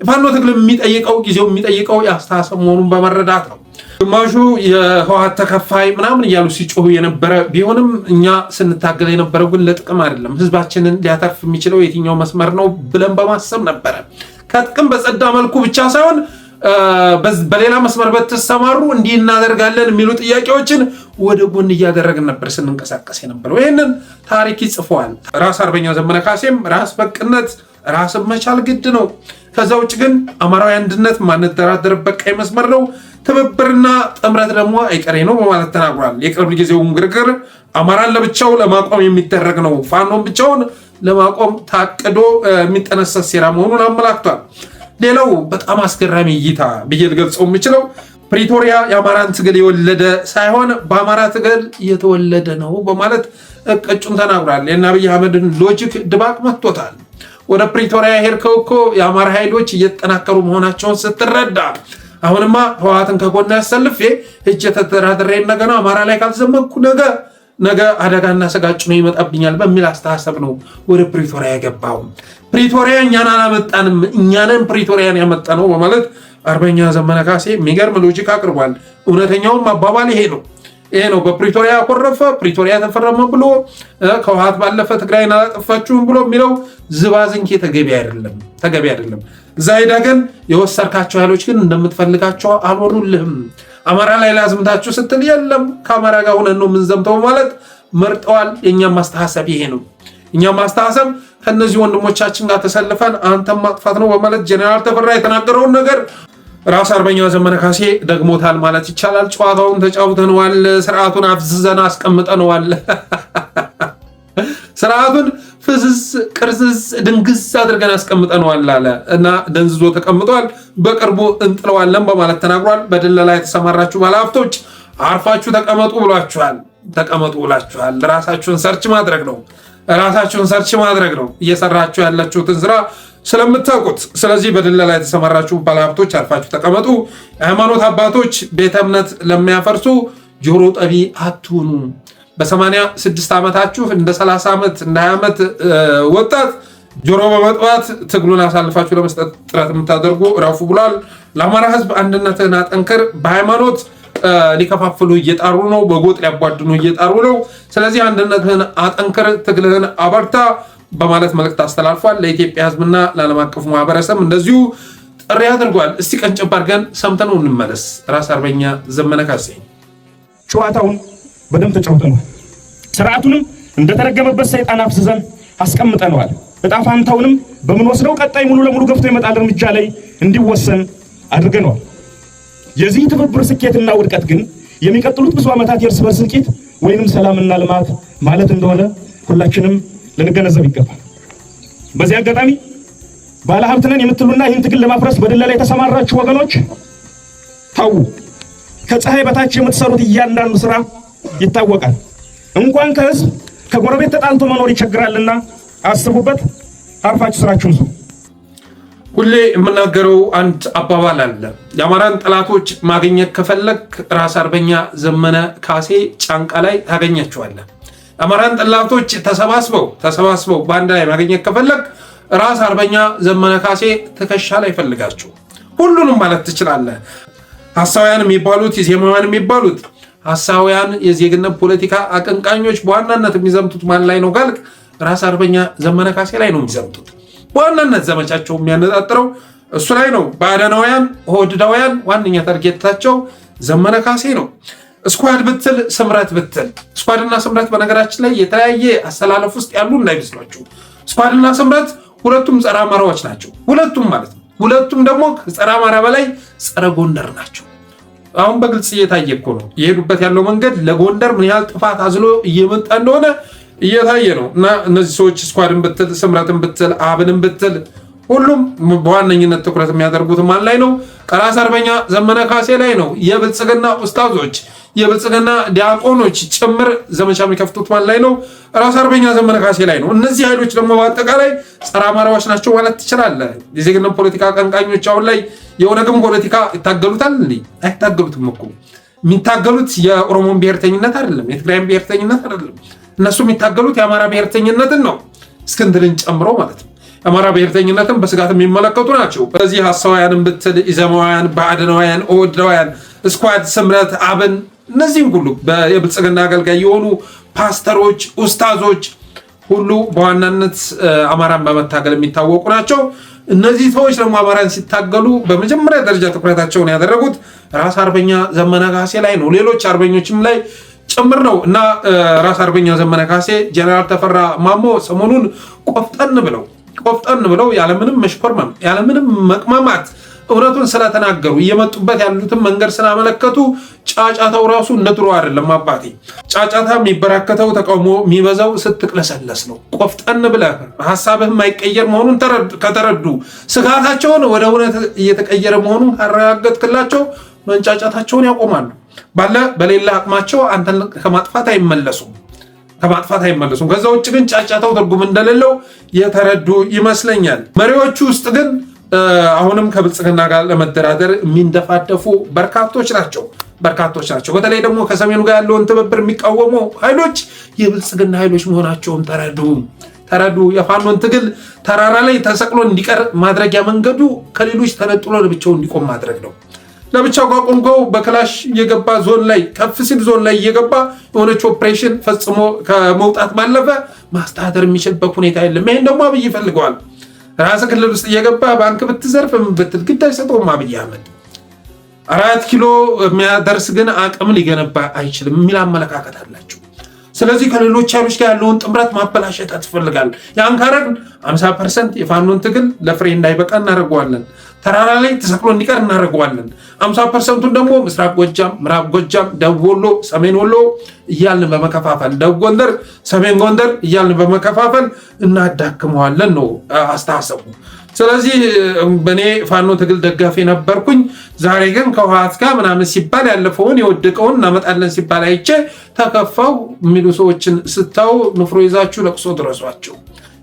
ፋኖ ትግል የሚጠይቀው ጊዜው የሚጠይቀው ያስተሳሰብ መሆኑን በመረዳት ነው። ግማሹ የህወሓት ተከፋይ ምናምን እያሉ ሲጮሁ የነበረ ቢሆንም እኛ ስንታገል የነበረው ግን ለጥቅም አይደለም፣ ህዝባችንን ሊያተርፍ የሚችለው የትኛው መስመር ነው ብለን በማሰብ ነበረ። ከጥቅም በጸዳ መልኩ ብቻ ሳይሆን በሌላ መስመር በተሰማሩ እንዲህ እናደርጋለን የሚሉ ጥያቄዎችን ወደ ጎን እያደረግን ነበር ስንንቀሳቀስ የነበረው። ይህንን ታሪክ ይጽፈዋል። ራስ አርበኛ ዘመነ ካሴም ራስ በቅነት ራስን መቻል ግድ ነው፣ ከዛ ውጭ ግን አማራዊ አንድነት ማንደራደርበት ቀይ መስመር ነው፣ ትብብርና ጥምረት ደግሞ አይቀሬ ነው በማለት ተናግሯል። የቅርብ ጊዜውን ግርግር አማራን ለብቻው ለማቆም የሚደረግ ነው፣ ፋኖን ብቻውን ለማቆም ታቅዶ የሚጠነሰስ ሴራ መሆኑን አመላክቷል። ሌላው በጣም አስገራሚ እይታ ብዬ ልገልጸው የምችለው ፕሪቶሪያ የአማራን ትግል የወለደ ሳይሆን በአማራ ትግል እየተወለደ ነው በማለት ቅጩን ተናግሯል። የእነ አብይ አህመድን ሎጂክ ድባቅ መጥቶታል። ወደ ፕሪቶሪያ ሄድከው እኮ የአማራ ኃይሎች እየተጠናከሩ መሆናቸውን ስትረዳ አሁንማ ህወሓትን ከጎና ያሰልፌ እጅ ተደራድሬ እንደገና አማራ ላይ ካልዘመኩ ነገ አደጋና ሰጋጭ ነው ይመጣብኛል በሚል አስተሳሰብ ነው ወደ ፕሪቶሪያ የገባው። ፕሪቶሪያ እኛን አላመጣንም፣ እኛንን ፕሪቶሪያን ያመጣ ነው በማለት አርበኛ ዘመነ ካሴ የሚገርም ሎጂክ አቅርቧል። እውነተኛውም አባባል ይሄ ነው። ይሄ ነው በፕሪቶሪያ ያኮረፈ ፕሪቶሪያ ተፈረመ ብሎ ከውሃት ባለፈ ትግራይን አላጠፋችሁም ብሎ የሚለው ዝባዝንኬ ተገቢ አይደለም። እዛ ሄዳ ግን የወሰድካቸው ኃይሎች ግን እንደምትፈልጋቸው አልሆኑልህም። አማራ ላይ ላዝምታችሁ ስትል የለም ከአማራ ጋር ሆነን ነው የምንዘምተው ማለት መርጠዋል። የእኛም ማስተሐሰብ ይሄ ነው። እኛም ማስተሐሰብ ከነዚህ ወንድሞቻችን ጋር ተሰልፈን አንተም ማጥፋት ነው በማለት ጀነራል ተፈራ የተናገረውን ነገር ራስ አርበኛ ዘመነ ካሴ ደግሞታል ማለት ይቻላል። ጨዋታውን ተጫውተነዋል። ስርዓቱን አፍዝዘን አስቀምጠነዋል። ስርዓቱን ፍዝዝ ቅርዝዝ ድንግዝ አድርገን አስቀምጠነዋል አለ እና ደንዝዞ ተቀምጧል። በቅርቡ እንጥለዋለን በማለት ተናግሯል። በድለላ የተሰማራችሁ ባለሀብቶች አርፋችሁ ተቀመጡ ብሏችኋል። ራሳችሁን ሰርች ማድረግ ነው እየሰራችሁ ያላችሁትን ስራ ስለምታውቁት። ስለዚህ በድለላ የተሰማራችሁ ባለሀብቶች አርፋችሁ ተቀመጡ። የሃይማኖት አባቶች ቤተ እምነት ለሚያፈርሱ ጆሮ ጠቢ አትሁኑ። በ86 ዓመታችሁ እንደ 30 ዓመት እንደ 20 ዓመት ወጣት ጆሮ በመጥባት ትግሉን አሳልፋችሁ ለመስጠት ጥረት የምታደርጉ እረፉ ብሏል። ለአማራ ህዝብ አንድነትን አጠንክር። በሃይማኖት ሊከፋፍሉ እየጣሩ ነው፣ በጎጥ ሊያቧድኑ እየጣሩ ነው። ስለዚህ አንድነትህን አጠንክር፣ ትግልህን አበርታ በማለት መልእክት አስተላልፏል። ለኢትዮጵያ ህዝብና ለዓለም አቀፉ ማህበረሰብ እንደዚሁ ጥሪ አድርጓል። እስቲ ቀንጨብ አድርገን ሰምተነው እንመለስ። ራስ አርበኛ ዘመነ ካሴ ጨዋታውን በደንብ ተጫውተነዋል። ስርዓቱንም እንደተረገመበት ሰይጣን አፍዝዘን አስቀምጠነዋል። ዕጣ ፋንታውንም በምንወስደው ቀጣይ ሙሉ ለሙሉ ገፍቶ የመጣል እርምጃ ላይ እንዲወሰን አድርገነዋል። የዚህ ትብብር ስኬትና ውድቀት ግን የሚቀጥሉት ብዙ ዓመታት የእርስ በርስ እልቂት ወይንም ሰላምና ልማት ማለት እንደሆነ ሁላችንም ልንገነዘብ ይገባል። በዚህ አጋጣሚ ባለሀብት ነን የምትሉና ይህን ትግል ለማፍረስ በድለላ የተሰማራችሁ ወገኖች ታው ከፀሐይ በታች የምትሰሩት እያንዳንዱ ስራ ይታወቃል። እንኳን ከህዝብ ከጎረቤት ተጣልቶ መኖር ይቸግራልና አስቡበት። አርፋችሁ ስራችሁን ስሩ። ሁሌ የምናገረው አንድ አባባል አለ። የአማራን ጠላቶች ማግኘት ከፈለግ ራስ አርበኛ ዘመነ ካሴ ጫንቃ ላይ ታገኛቸዋለህ። የአማራን ጠላቶች ተሰባስበው በአንድ ላይ ማግኘት ከፈለግ ራስ አርበኛ ዘመነ ካሴ ትከሻ ላይ ፈልጋችሁ ሁሉንም ማለት ትችላለህ። ሐሳውያን የሚባሉት የዜማውያን የሚባሉት ሐሳውያን የዜግነት ፖለቲካ አቀንቃኞች በዋናነት የሚዘምቱት ማን ላይ ነው ካልክ ራስ አርበኛ ዘመነ ካሴ ላይ ነው የሚዘምቱት። በዋናነት ዘመቻቸው የሚያነጣጥረው እሱ ላይ ነው። ባዕዳናውያን ሆድዳውያን ዋነኛ ታርጌታቸው ዘመነ ካሴ ነው። ስኳድ ብትል ስምረት ብትል ስኳድና ስምረት በነገራችን ላይ የተለያየ አሰላለፍ ውስጥ ያሉ እንዳይመስሏቸው። ስኳድና ስምረት ሁለቱም ጸረ አማራዎች ናቸው። ሁለቱም ማለት ነው። ሁለቱም ደግሞ ከጸረ አማራ በላይ ጸረ ጎንደር ናቸው። አሁን በግልጽ እየታየ እኮ ነው የሄዱበት ያለው መንገድ ለጎንደር ምን ያህል ጥፋት አዝሎ እየመጣ እንደሆነ እየታየ ነው። እና እነዚህ ሰዎች ስኳድን ብትል ስምረትን ብትል አብንን ብትል ሁሉም በዋነኝነት ትኩረት የሚያደርጉት ማን ላይ ነው? ራስ አርበኛ ዘመነ ካሴ ላይ ነው። የብልጽግና ኡስታዞች የብልጽግና ዲያቆኖች ጭምር ዘመቻ የሚከፍቱት ማን ላይ ነው? ራስ አርበኛ ዘመነ ካሴ ላይ ነው። እነዚህ ኃይሎች ደግሞ በአጠቃላይ ጸረ አማራዎች ናቸው ማለት ትችላለህ። የዜግነት ፖለቲካ አቀንቃኞች አሁን ላይ የኦነግን ፖለቲካ ይታገሉታል እንዴ? አይታገሉትም እኮ። የሚታገሉት የኦሮሞን ብሔርተኝነት አይደለም፣ የትግራይን ብሔርተኝነት አይደለም። እነሱ የሚታገሉት የአማራ ብሔርተኝነትን ነው፣ እስክንድርን ጨምሮ ማለት ነው። የአማራ ብሔርተኝነትን በስጋት የሚመለከቱ ናቸው። በዚህ ሐሳውያንን ብትል ኢዘማውያን፣ ባዕድናውያን፣ ኦወዳውያን፣ ስኳድ፣ ስምረት፣ አብን እነዚህም ሁሉ የብልጽግና አገልጋይ የሆኑ ፓስተሮች፣ ኡስታዞች ሁሉ በዋናነት አማራን በመታገል የሚታወቁ ናቸው። እነዚህ ሰዎች ደግሞ አማራን ሲታገሉ በመጀመሪያ ደረጃ ትኩረታቸውን ያደረጉት ራስ አርበኛ ዘመነ ካሴ ላይ ነው። ሌሎች አርበኞችም ላይ ጭምር ነው እና ራስ አርበኛ ዘመነ ካሴ ጀነራል ተፈራ ማሞ ሰሞኑን ቆፍጠን ብለው ያለምንም መሽኮርመም ያለምንም መቅማማት እውነቱን ስለተናገሩ እየመጡበት ያሉትን መንገድ ስላመለከቱ ጫጫታው ራሱ እንደ ድሮ አይደለም። አባቴ ጫጫታ የሚበራከተው ተቃውሞ የሚበዛው ስትቅለሰለስ ነው። ቆፍጠን ብለህ ሀሳብህ የማይቀየር መሆኑን ከተረዱ ስጋታቸውን ወደ እውነት እየተቀየረ መሆኑን ካረጋገጥክላቸው መንጫጫታቸውን ያቆማሉ። በሌላ አቅማቸው አንተን ከማጥፋት አይመለሱም። ከዛ ውጭ ግን ጫጫታው ትርጉም እንደሌለው የተረዱ ይመስለኛል። መሪዎቹ ውስጥ ግን አሁንም ከብልጽግና ጋር ለመደራደር የሚንደፋደፉ በርካቶች ናቸው። በተለይ ደግሞ ከሰሜኑ ጋር ያለውን ትብብር የሚቃወሙ ኃይሎች የብልጽግና ኃይሎች መሆናቸውን ተረዱ። የፋኖን ትግል ተራራ ላይ ተሰቅሎ እንዲቀር ማድረጊያ መንገዱ ከሌሎች ተነጥሎ ለብቻው እንዲቆም ማድረግ ነው። ለብቻው ቋቁምከው በክላሽ እየገባ ዞን ላይ ከፍ ሲል ዞን ላይ እየገባ የሆነች ኦፕሬሽን ፈጽሞ ከመውጣት ባለፈ ማስተዳደር የሚችልበት ሁኔታ የለም። ይሄን ደግሞ አብይ ይፈልገዋል። ራስ ክልል ውስጥ እየገባ ባንክ ብትዘርፍ ብትል ግድ አይሰጠውም አብይ አህመድ። 4 ኪሎ የሚያደርስ ግን አቅም ሊገነባ አይችልም የሚል አመለካከት አላቸው። ስለዚህ ከሌሎች ኃይሎች ጋር ያለውን ጥምረት ማበላሸት ያስፈልጋል። ያን ካረግን 50% የፋኖን ትግል ለፍሬ እንዳይበቃ እናደርገዋለን። ተራራ ላይ ተሰቅሎ እንዲቀር እናደርገዋለን። 50%ቱን ደግሞ ምስራቅ ጎጃም፣ ምዕራብ ጎጃም፣ ደቡብ ወሎ፣ ሰሜን ወሎ እያልን በመከፋፈል ደቡብ ጎንደር፣ ሰሜን ጎንደር እያልን በመከፋፈል እናዳክመዋለን ነው አስተሳሰቡ። ስለዚህ በኔ ፋኖ ትግል ደጋፊ ነበርኩኝ። ዛሬ ግን ከህወሓት ጋር ምናምን ሲባል ያለፈውን የወደቀውን እናመጣለን ሲባል አይቼ ተከፋው የሚሉ ሰዎችን ስታው ንፍሮ ይዛችሁ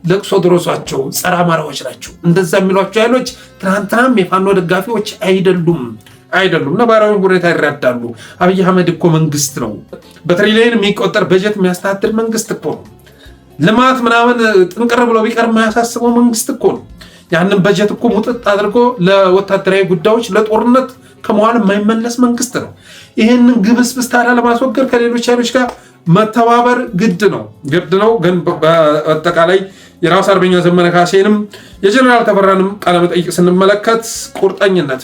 ለቅሶ ድረሷቸው። ጸረ አማራዎች ናቸው እንደዛ የሚሏቸው ኃይሎች ትናንትናም የፋኖ ደጋፊዎች አይደሉም። ነባራዊ ሁኔታ ይረዳሉ። አብይ አህመድ እኮ መንግስት ነው። በትሪሊየን የሚቆጠር በጀት የሚያስተዳድር መንግስት እኮ ነው። ልማት ምናምን ጥንቅር ብሎ ቢቀር የማያሳስበው መንግስት እኮ ነው። ያንን በጀት እኮ ሙጥጥ አድርጎ ለወታደራዊ ጉዳዮች ለጦርነት ከመዋል የማይመለስ መንግስት ነው። ይህንን ግብስብስ ታዲያ ለማስወገድ ከሌሎች ኃይሎች ጋር መተባበር ግድ ነው። ግን በአጠቃላይ የራስ አርበኛ ዘመነ ካሴንም የጀነራል ተፈራንም ቃለመጠይቅ ስንመለከት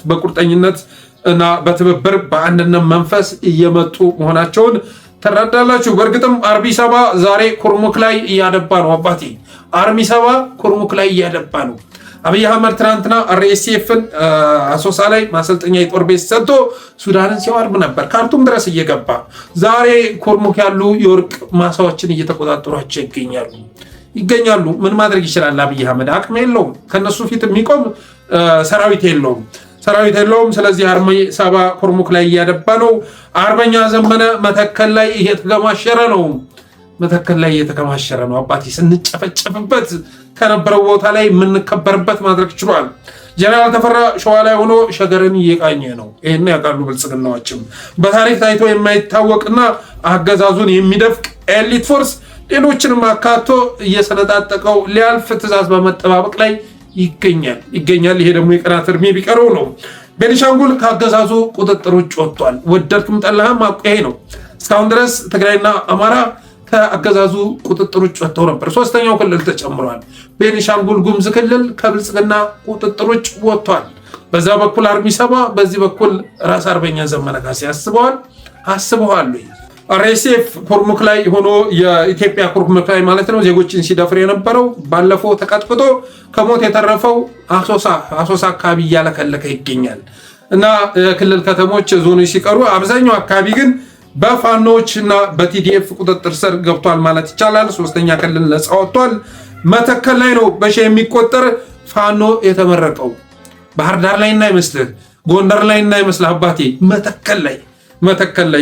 በቁርጠኝነት እና በትብብር በአንድነት መንፈስ እየመጡ መሆናቸውን ተረዳላችሁ። በእርግጥም አርቢ ሰባ ዛሬ ኩርሙክ ላይ እያደባ ነው። አባቴ አርሚ ሰባ ኩርሙክ ላይ እያደባ ነው። አብይ አህመድ ትናንትና አርኤስኤፍን አሶሳ ላይ ማሰልጠኛ የጦር ቤት ሰጥቶ ሱዳንን ሲዋርብ ነበር፣ ካርቱም ድረስ እየገባ ዛሬ ኩርሙክ ያሉ የወርቅ ማሳዎችን እየተቆጣጠሯቸው ይገኛሉ። ምን ማድረግ ይችላል አብይ አህመድ? አቅም የለውም። ከነሱ ፊት የሚቆም ሰራዊት የለውም። ስለዚህ አርሚ ሰባ ኩርሙክ ላይ እያደባ ነው። አርበኛ ዘመነ መተከል ላይ እየተከማሸረ ነው። አባቴ ስንጨፈጨፍበት ከነበረው ቦታ ላይ የምንከበርበት ማድረግ ችሏል። ጀነራል ተፈራ ሸዋ ላይ ሆኖ ሸገርን እየቃኘ ነው። ይህን ያውቃሉ ብልጽግናዎችም። በታሪክ ታይቶ የማይታወቅና አገዛዙን የሚደፍቅ ኤሊት ፎርስ ሌሎችንም አካቶ እየሰነጣጠቀው ሊያልፍ ትዕዛዝ በመጠባበቅ ላይ ይገኛል። ይሄ ደግሞ የቀናት እድሜ ቢቀረው ነው። ቤኒሻንጉል ከአገዛዙ ቁጥጥር ውጭ ወጥቷል። ወደድክም ጠላህም አቋሄ ነው። እስካሁን ድረስ ትግራይና አማራ ከአገዛዙ ቁጥጥር ውጭ ወጥተው ነበር። ሶስተኛው ክልል ተጨምሯል። ቤኒሻንጉል ጉሙዝ ክልል ከብልጽግና ቁጥጥር ውጭ ወጥቷል። በዛ በኩል አርሚ ሰባ፣ በዚህ በኩል ራስ አርበኛ ዘመነ ካሴ አስበዋል። አርኤስኤፍ ኩርሙክ ላይ ሆኖ የኢትዮጵያ ኩርሙክ ላይ ማለት ነው ዜጎችን ሲደፍር የነበረው ባለፈው ተቀጥቅጦ ከሞት የተረፈው አሶሳ አካባቢ እያለከለከ ይገኛል። እና ክልል ከተሞች ዞኖች ሲቀሩ አብዛኛው አካባቢ ግን በፋኖች እና በቲዲኤፍ ቁጥጥር ስር ገብቷል ማለት ይቻላል። ሶስተኛ ክልል ነፃ ወጥቷል። መተከል ላይ ነው በሺ የሚቆጠር ፋኖ የተመረቀው። ባህር ዳር ላይ እንዳይመስልህ፣ ጎንደር ላይ እንዳይመስልህ አባቴ፣ መተከል ላይ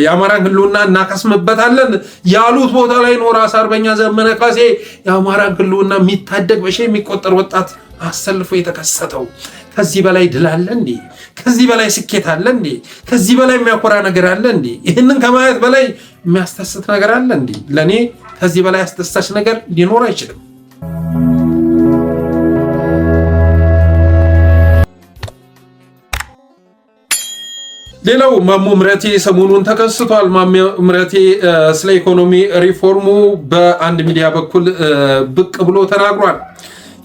የአማራን ህልውና እናከስምበታለን ያሉት ቦታ ላይ ነው ራስ አርበኛ ዘመነ ካሴ የአማራን ህልውና የሚታደግ በሺ የሚቆጠር ወጣት አሰልፎ የተከሰተው። ከዚህ በላይ ድል አለ እንዴ? ከዚህ በላይ ስኬት አለ እንዴ? ከዚህ በላይ የሚያኮራ ነገር አለ እንዴ? ይህንን ከማየት በላይ የሚያስደስት ነገር አለ እንዴ? ለእኔ ከዚህ በላይ አስደሳች ነገር ሊኖር አይችልም። ሌላው ማሞ ምህረቴ ሰሞኑን ተከስቷል። ማሞ ምህረቴ ስለ ኢኮኖሚ ሪፎርሙ በአንድ ሚዲያ በኩል ብቅ ብሎ ተናግሯል።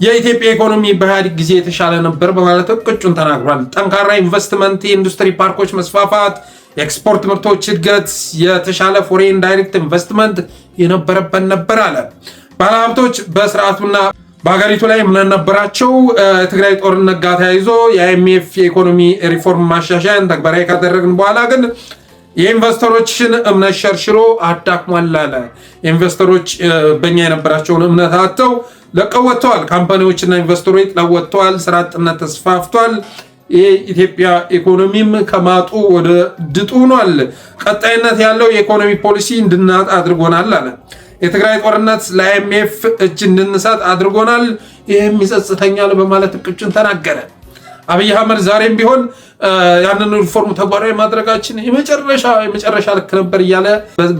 የኢትዮጵያ ኢኮኖሚ በኢህአዴግ ጊዜ የተሻለ ነበር በማለት እቅጩን ተናግሯል። ጠንካራ ኢንቨስትመንት፣ የኢንዱስትሪ ፓርኮች መስፋፋት፣ የኤክስፖርት ምርቶች እድገት፣ የተሻለ ፎሬን ዳይሬክት ኢንቨስትመንት የነበረበት ነበር አለ። ባለሀብቶች በስርዓቱና በሀገሪቱ ላይ እምነት ነበራቸው። ትግራይ ጦርነት ጋር ተያይዞ የአይኤምኤፍ የኢኮኖሚ ሪፎርም ማሻሻያን ተግባራዊ ካደረግን በኋላ ግን የኢንቨስተሮችን እምነት ሸርሽሮ አዳክሟል አለ። ኢንቨስተሮች በእኛ የነበራቸውን እምነት አጥተው ለቀው ወጥተዋል። ካምፓኒዎችና ኢንቨስተሮች ጥለው ወጥተዋል። ስራ አጥነት ተስፋፍቷል። የኢትዮጵያ ኢኮኖሚም ከማጡ ወደ ድጡ ሆኗል። ቀጣይነት ያለው የኢኮኖሚ ፖሊሲ እንድናጣ አድርጎናል አለ። የትግራይ ጦርነት ለአይኤምኤፍ እጅ እንድንሰጥ አድርጎናል። ይህም ይጸጽተኛል በማለት እቅጩን ተናገረ። አብይ አህመድ ዛሬም ቢሆን ያንን ሪፎርም ተግባራዊ ማድረጋችን የመጨረሻ ልክ ነበር እያለ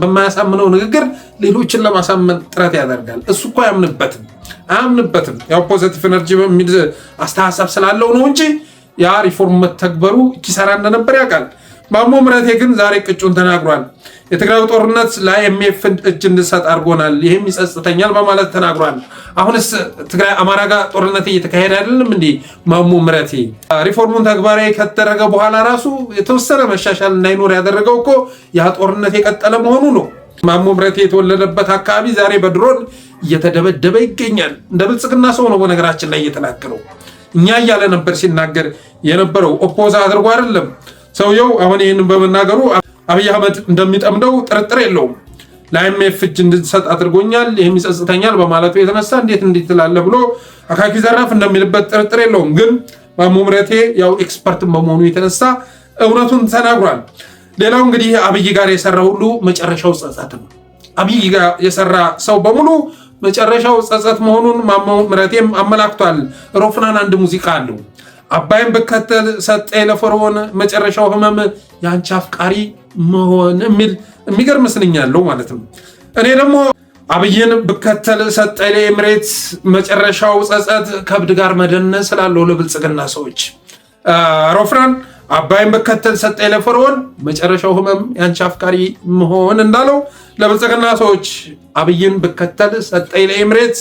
በማያሳምነው ንግግር ሌሎችን ለማሳመን ጥረት ያደርጋል። እሱ እኮ አያምንበትም። ያው ፖዚቲቭ ኤነርጂ በሚል አስተሳሰብ ስላለው ነው እንጂ ያ ሪፎርም መተግበሩ ኪሳራ እንደነበር ያውቃል። ማሞ ምህረቴ ግን ዛሬ ቅጩን ተናግሯል። የትግራይ ጦርነት ለአይኤምኤፍ እጅ እንድሰጥ አድርጎናል፣ ይህም ይጸጽተኛል በማለት ተናግሯል። አሁንስ ትግራይ አማራ ጋር ጦርነት እየተካሄደ አይደለም እንዴ? ማሞ ምህረቴ ሪፎርሙን ተግባራዊ ከተደረገ በኋላ ራሱ የተወሰነ መሻሻል እንዳይኖር ያደረገው እኮ ያ ጦርነት የቀጠለ መሆኑ ነው። ማሞ ምህረቴ የተወለደበት አካባቢ ዛሬ በድሮን እየተደበደበ ይገኛል። እንደ ብልጽግና ሰው ነው በነገራችን ላይ እየተናገረው። እኛ እያለ ነበር ሲናገር የነበረው፣ ኦፖዝ አድርጎ አይደለም ሰውየው። አሁን ይህንን በመናገሩ አብይ አህመድ እንደሚጠምደው ጥርጥር የለውም። ለአይኤምኤፍ እጅ እንድሰጥ አድርጎኛል፣ ይህም ይጸጽተኛል በማለቱ የተነሳ እንዴት ትላለህ ብሎ አካኪ ዘራፍ እንደሚልበት ጥርጥር የለውም። ግን ማሞ ምህረቴ ያው ኤክስፐርት በመሆኑ የተነሳ እውነቱን ተናግሯል። ሌላው እንግዲህ አብይ ጋር የሰራ ሁሉ መጨረሻው ጸጸት ነው። አብይ ጋር የሰራ ሰው በሙሉ መጨረሻው ጸጸት መሆኑን ማሞ ምህረቴም አመላክቷል። ሮፍናን አንድ ሙዚቃ አለው፣ አባይን ብከተል ሰጠኝ ለፈርዖን መጨረሻው ህመም የአንቺ አፍቃሪ መሆን የሚል የሚገርም ስንኝ ያለው ማለት ነው። እኔ ደግሞ አብይን ብከተል ሰጠኝ ለኤምሬት መጨረሻው ጸጸት ከብድ ጋር መደነስ ስላለው ለብልጽግና ሰዎች ሮፍናን አባይን ብከተል ሰጠኝ ለፈርዖን መጨረሻው ህመም የአንቺ አፍቃሪ መሆን እንዳለው ለብልጽግና ሰዎች አብይን ብከተል ሰጠኝ ለኤምሬት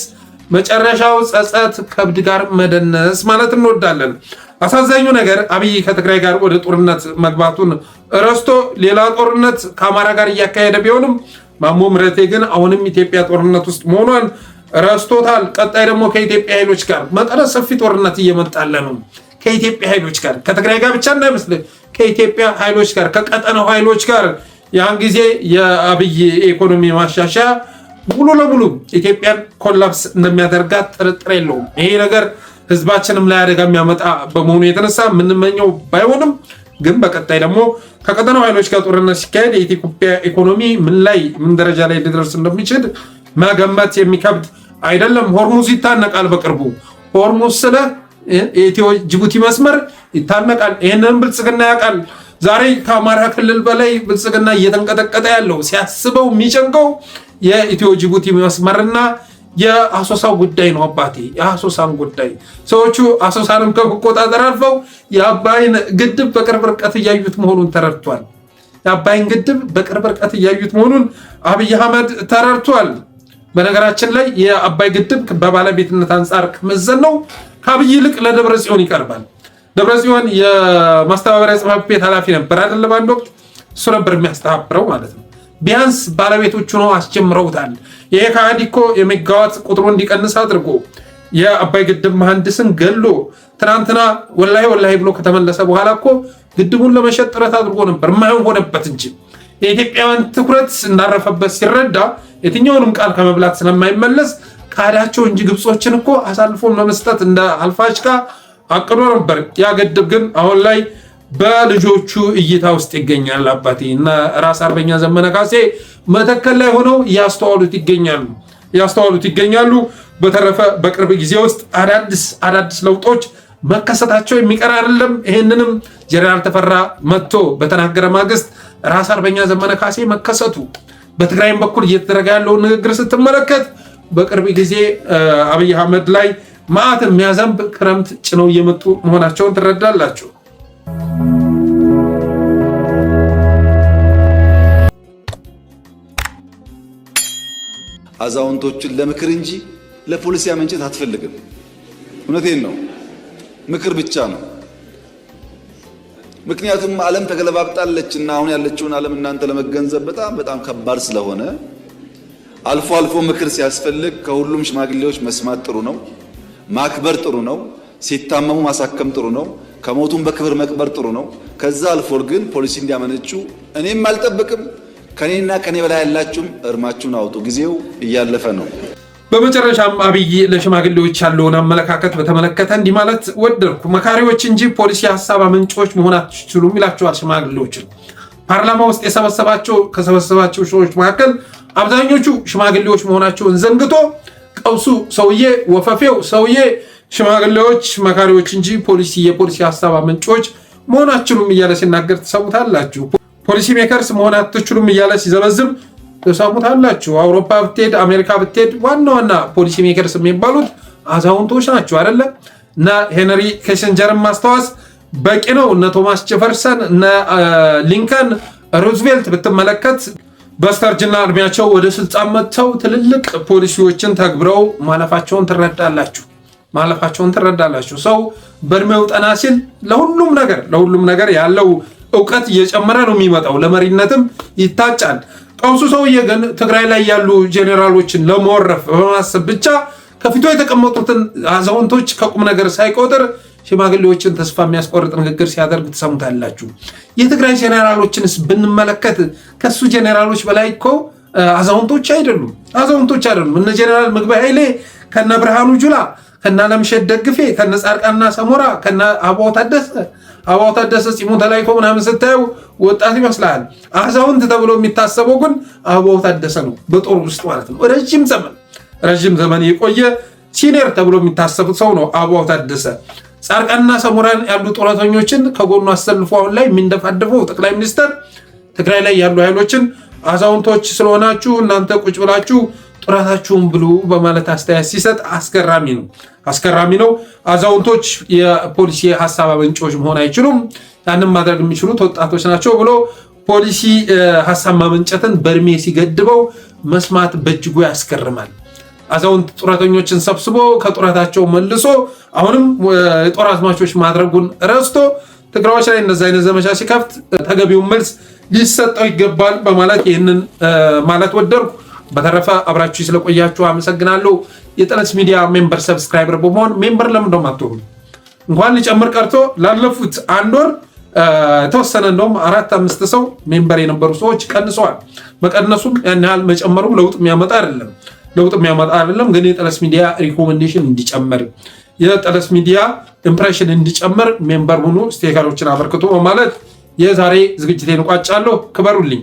መጨረሻው ጸጸት ከብድ ጋር መደነስ ማለት እንወዳለን። አሳዛኙ ነገር አብይ ከትግራይ ጋር ወደ ጦርነት መግባቱን ረስቶ ሌላ ጦርነት ከአማራ ጋር እያካሄደ ቢሆንም ማሞ ምህረቴ ግን አሁንም ኢትዮጵያ ጦርነት ውስጥ መሆኗን ረስቶታል። ቀጣይ ደግሞ ከኢትዮጵያ ኃይሎች ጋር መጠነ ሰፊ ጦርነት እየመጣለ ነው። ከኢትዮጵያ ኃይሎች ጋር ከትግራይ ጋር ብቻ እንዳይመስልህ፣ ከኢትዮጵያ ኃይሎች ጋር ከቀጠናው ኃይሎች ጋር ያን ጊዜ የአብይ ኢኮኖሚ ማሻሻያ ሙሉ ለሙሉ ኢትዮጵያን ኮላፕስ እንደሚያደርጋት ጥርጥር የለውም። ይሄ ነገር ህዝባችንም ላይ አደጋ የሚያመጣ በመሆኑ የተነሳ የምንመኘው ባይሆንም ግን በቀጣይ ደግሞ ከቀጠናው ኃይሎች ጋር ጦርነት ሲካሄድ የኢትዮጵያ ኢኮኖሚ ምን ደረጃ ላይ ሊደርስ እንደሚችል መገመት የሚከብድ አይደለም። ሆርሙዝ ይታነቃል በቅርቡ። ሆርሙዝ ስለ የኢትዮ ጅቡቲ መስመር ይታነቃል። ይህንን ብልጽግና ያውቃል። ዛሬ ከአማራ ክልል በላይ ብልጽግና እየተንቀጠቀጠ ያለው ሲያስበው የሚጨንቀው የኢትዮ ጅቡቲ መስመርና የአሶሳው ጉዳይ ነው። አባቴ የአሶሳን ጉዳይ ሰዎቹ አሶሳንም ከመቆጣጠር አልፈው የአባይን ግድብ በቅርብ ርቀት እያዩት መሆኑን ተረድቷል። የአባይን ግድብ በቅርብ ርቀት እያዩት መሆኑን አብይ አህመድ ተረድቷል። በነገራችን ላይ የአባይ ግድብ በባለቤትነት አንጻር ከመዘን ነው ከአብይ ይልቅ ለደብረ ጽዮን ይቀርባል። ደብረ ጽዮን የማስተባበሪያ ጽሕፈት ቤት ኃላፊ ነበር አይደለም? አንድ ወቅት እሱ ነበር የሚያስተባብረው ማለት ነው። ቢያንስ ባለቤቶቹ ነው አስጀምረውታል። ይሄ ከሃዲ እኮ የሜጋዋት ቁጥሩ እንዲቀንስ አድርጎ የአባይ ግድብ መሐንዲስን ገሎ ትናንትና ወላሂ ብሎ ከተመለሰ በኋላ እኮ ግድቡን ለመሸጥ ጥረት አድርጎ ነበር። የማይሆን ሆነበት እንጂ የኢትዮጵያውያን ትኩረት እንዳረፈበት ሲረዳ የትኛውንም ቃል ከመብላት ስለማይመለስ ካዳቸው እንጂ ግብጾችን እኮ አሳልፎም ለመስጠት እንደ አልፋሽካ አቅዶ ነበር። ያ ግድብ ግን አሁን ላይ በልጆቹ እይታ ውስጥ ይገኛል። አባቴ እና ራስ አርበኛ ዘመነ ካሴ መተከል ላይ ሆነው እያስተዋሉት ይገኛሉ። በተረፈ በቅርብ ጊዜ ውስጥ አዳዲስ ለውጦች መከሰታቸው የሚቀር አይደለም። ይህንንም ጀነራል ተፈራ መጥቶ በተናገረ ማግስት ራስ አርበኛ ዘመነ ካሴ መከሰቱ በትግራይም በኩል እየተደረገ ያለውን ንግግር ስትመለከት በቅርብ ጊዜ አብይ አህመድ ላይ መዓት የሚያዘንብ ክረምት ጭነው እየመጡ መሆናቸውን ትረዳላችሁ። አዛውንቶችን ለምክር እንጂ ለፖሊሲ አመንጨት አትፈልግም። እውነቴን ነው፣ ምክር ብቻ ነው። ምክንያቱም ዓለም ተገለባብጣለችና አሁን ያለችውን ዓለም እናንተ ለመገንዘብ በጣም ከባድ ስለሆነ አልፎ አልፎ ምክር ሲያስፈልግ ከሁሉም ሽማግሌዎች መስማት ጥሩ ነው፣ ማክበር ጥሩ ነው፣ ሲታመሙ ማሳከም ጥሩ ነው፣ ከሞቱም በክብር መቅበር ጥሩ ነው። ከዛ አልፎ ግን ፖሊሲ እንዲያመነጩ እኔም አልጠብቅም። ከኔና ከኔ በላይ ያላችሁም እርማችሁን አውጡ፣ ጊዜው እያለፈ ነው። በመጨረሻም አብይ ለሽማግሌዎች ያለውን አመለካከት በተመለከተ እንዲህ ማለት ወደድኩ። መካሪዎች እንጂ ፖሊሲ ሀሳብ አመንጮች መሆን አትችሉም ይላቸዋል ሽማግሌዎችን። ፓርላማ ውስጥ ከሰበሰባቸው ሰዎች መካከል አብዛኞቹ ሽማግሌዎች መሆናቸውን ዘንግቶ ቀውሱ ሰውዬ ወፈፌው ሰውዬ ሽማግሌዎች መካሪዎች እንጂ የፖሊሲ ሀሳብ አመንጮች መሆን አትችሉም እያለ ሲናገር ትሰሙታላችሁ። ፖሊሲ ሜከርስ መሆን አትችሉም እያለ ሲዘበዝም ትሰሙታላችሁ። አውሮፓ ብትሄድ አሜሪካ ብትሄድ ዋና ፖሊሲ ሜከርስ የሚባሉት አዛውንቶች ናቸው አይደለ? እና ሄንሪ ኪሲንጀርን ማስታወስ በቂ ነው። እነ ቶማስ ጄፈርሰን፣ እነ ሊንከን፣ ሩዝቬልት ብትመለከት በስተርጅና እድሜያቸው ወደ ስልጣን መጥተው ትልልቅ ፖሊሲዎችን ተግብረው ማለፋቸውን ትረዳላችሁ። ሰው በእድሜው ጠና ሲል ለሁሉም ነገር ያለው እውቀት እየጨመረ ነው የሚመጣው፣ ለመሪነትም ይታጫል። ቀውሱ ሰውዬ ግን ትግራይ ላይ ያሉ ጄኔራሎችን ለመወረፍ በማሰብ ብቻ ከፊቱ የተቀመጡትን አዛውንቶች ከቁም ነገር ሳይቆጥር ሽማግሌዎችን ተስፋ የሚያስቆርጥ ንግግር ሲያደርግ ትሰሙታላችሁ። የትግራይ ጄኔራሎችንስ ብንመለከት ከሱ ጄኔራሎች በላይ እኮ አዛውንቶች አይደሉም። እነ ጄኔራል ምግበይ ኃይሌ ከነ ብርሃኑ ጁላ ከነ አለምሸት ደግፌ ከነ ጻድቃንና ሰሞራ ከነ አበባው ታደሰ ፂሙ ተላይቶ ምናምን ስታየው ወጣት ይመስላል። አዛውንት ተብሎ የሚታሰበው ግን አበባው ታደሰ ነው፣ በጦር ውስጥ ማለት ነው። ረጅም ዘመን የቆየ ሲኒየር ተብሎ የሚታሰብ ሰው ነው አበባው ታደሰ። ጻድቃንና ሰሞራን ያሉ ጦረተኞችን ከጎኑ አሰልፎ አሁን ላይ የሚንደፋደፈው ጠቅላይ ሚኒስትር ትግራይ ላይ ያሉ ኃይሎችን አዛውንቶች ስለሆናችሁ እናንተ ቁጭ ብላችሁ ጡረታችሁን ብሉ በማለት አስተያየት ሲሰጥ አስገራሚ ነው። አዛውንቶች የፖሊሲ ሀሳብ አመንጮች መሆን አይችሉም፣ ያንን ማድረግ የሚችሉት ወጣቶች ናቸው ብሎ ፖሊሲ ሀሳብ ማመንጨትን በእድሜ ሲገድበው መስማት በእጅጉ ያስገርማል። አዛውንት ጡረተኞችን ሰብስቦ ከጡረታቸው መልሶ አሁንም የጦር አዝማቾች ማድረጉን ረስቶ ትግራዮች ላይ እንደዛ አይነት ዘመቻ ሲከፍት ተገቢውን መልስ ሊሰጠው ይገባል በማለት ይህንን ማለት ወደድኩ። በተረፈ አብራችሁ ስለቆያችሁ አመሰግናለሁ። የጠለስ ሚዲያ ሜምበር ሰብስክራይበር በመሆን ሜምበር ለምን ደሞ አትሆኑ? እንኳን ሊጨምር ቀርቶ ላለፉት አንድ ወር ተወሰነ እንደውም 4-5 ሰው ሜምበር የነበሩ ሰዎች ቀንሰዋል። መቀነሱም ያን ያህል መጨመሩም ለውጥ የሚያመጣ አይደለም። ግን የጠለስ ሚዲያ ሪኮሜንዴሽን እንዲጨምር የጠለስ ሚዲያ ኢምፕሬሽን እንዲጨምር ሜምበር ሁኑ፣ ስቲከሮችን አበርክቱ በማለት የዛሬ ዝግጅቴን ቋጫለሁ። ክበሩልኝ።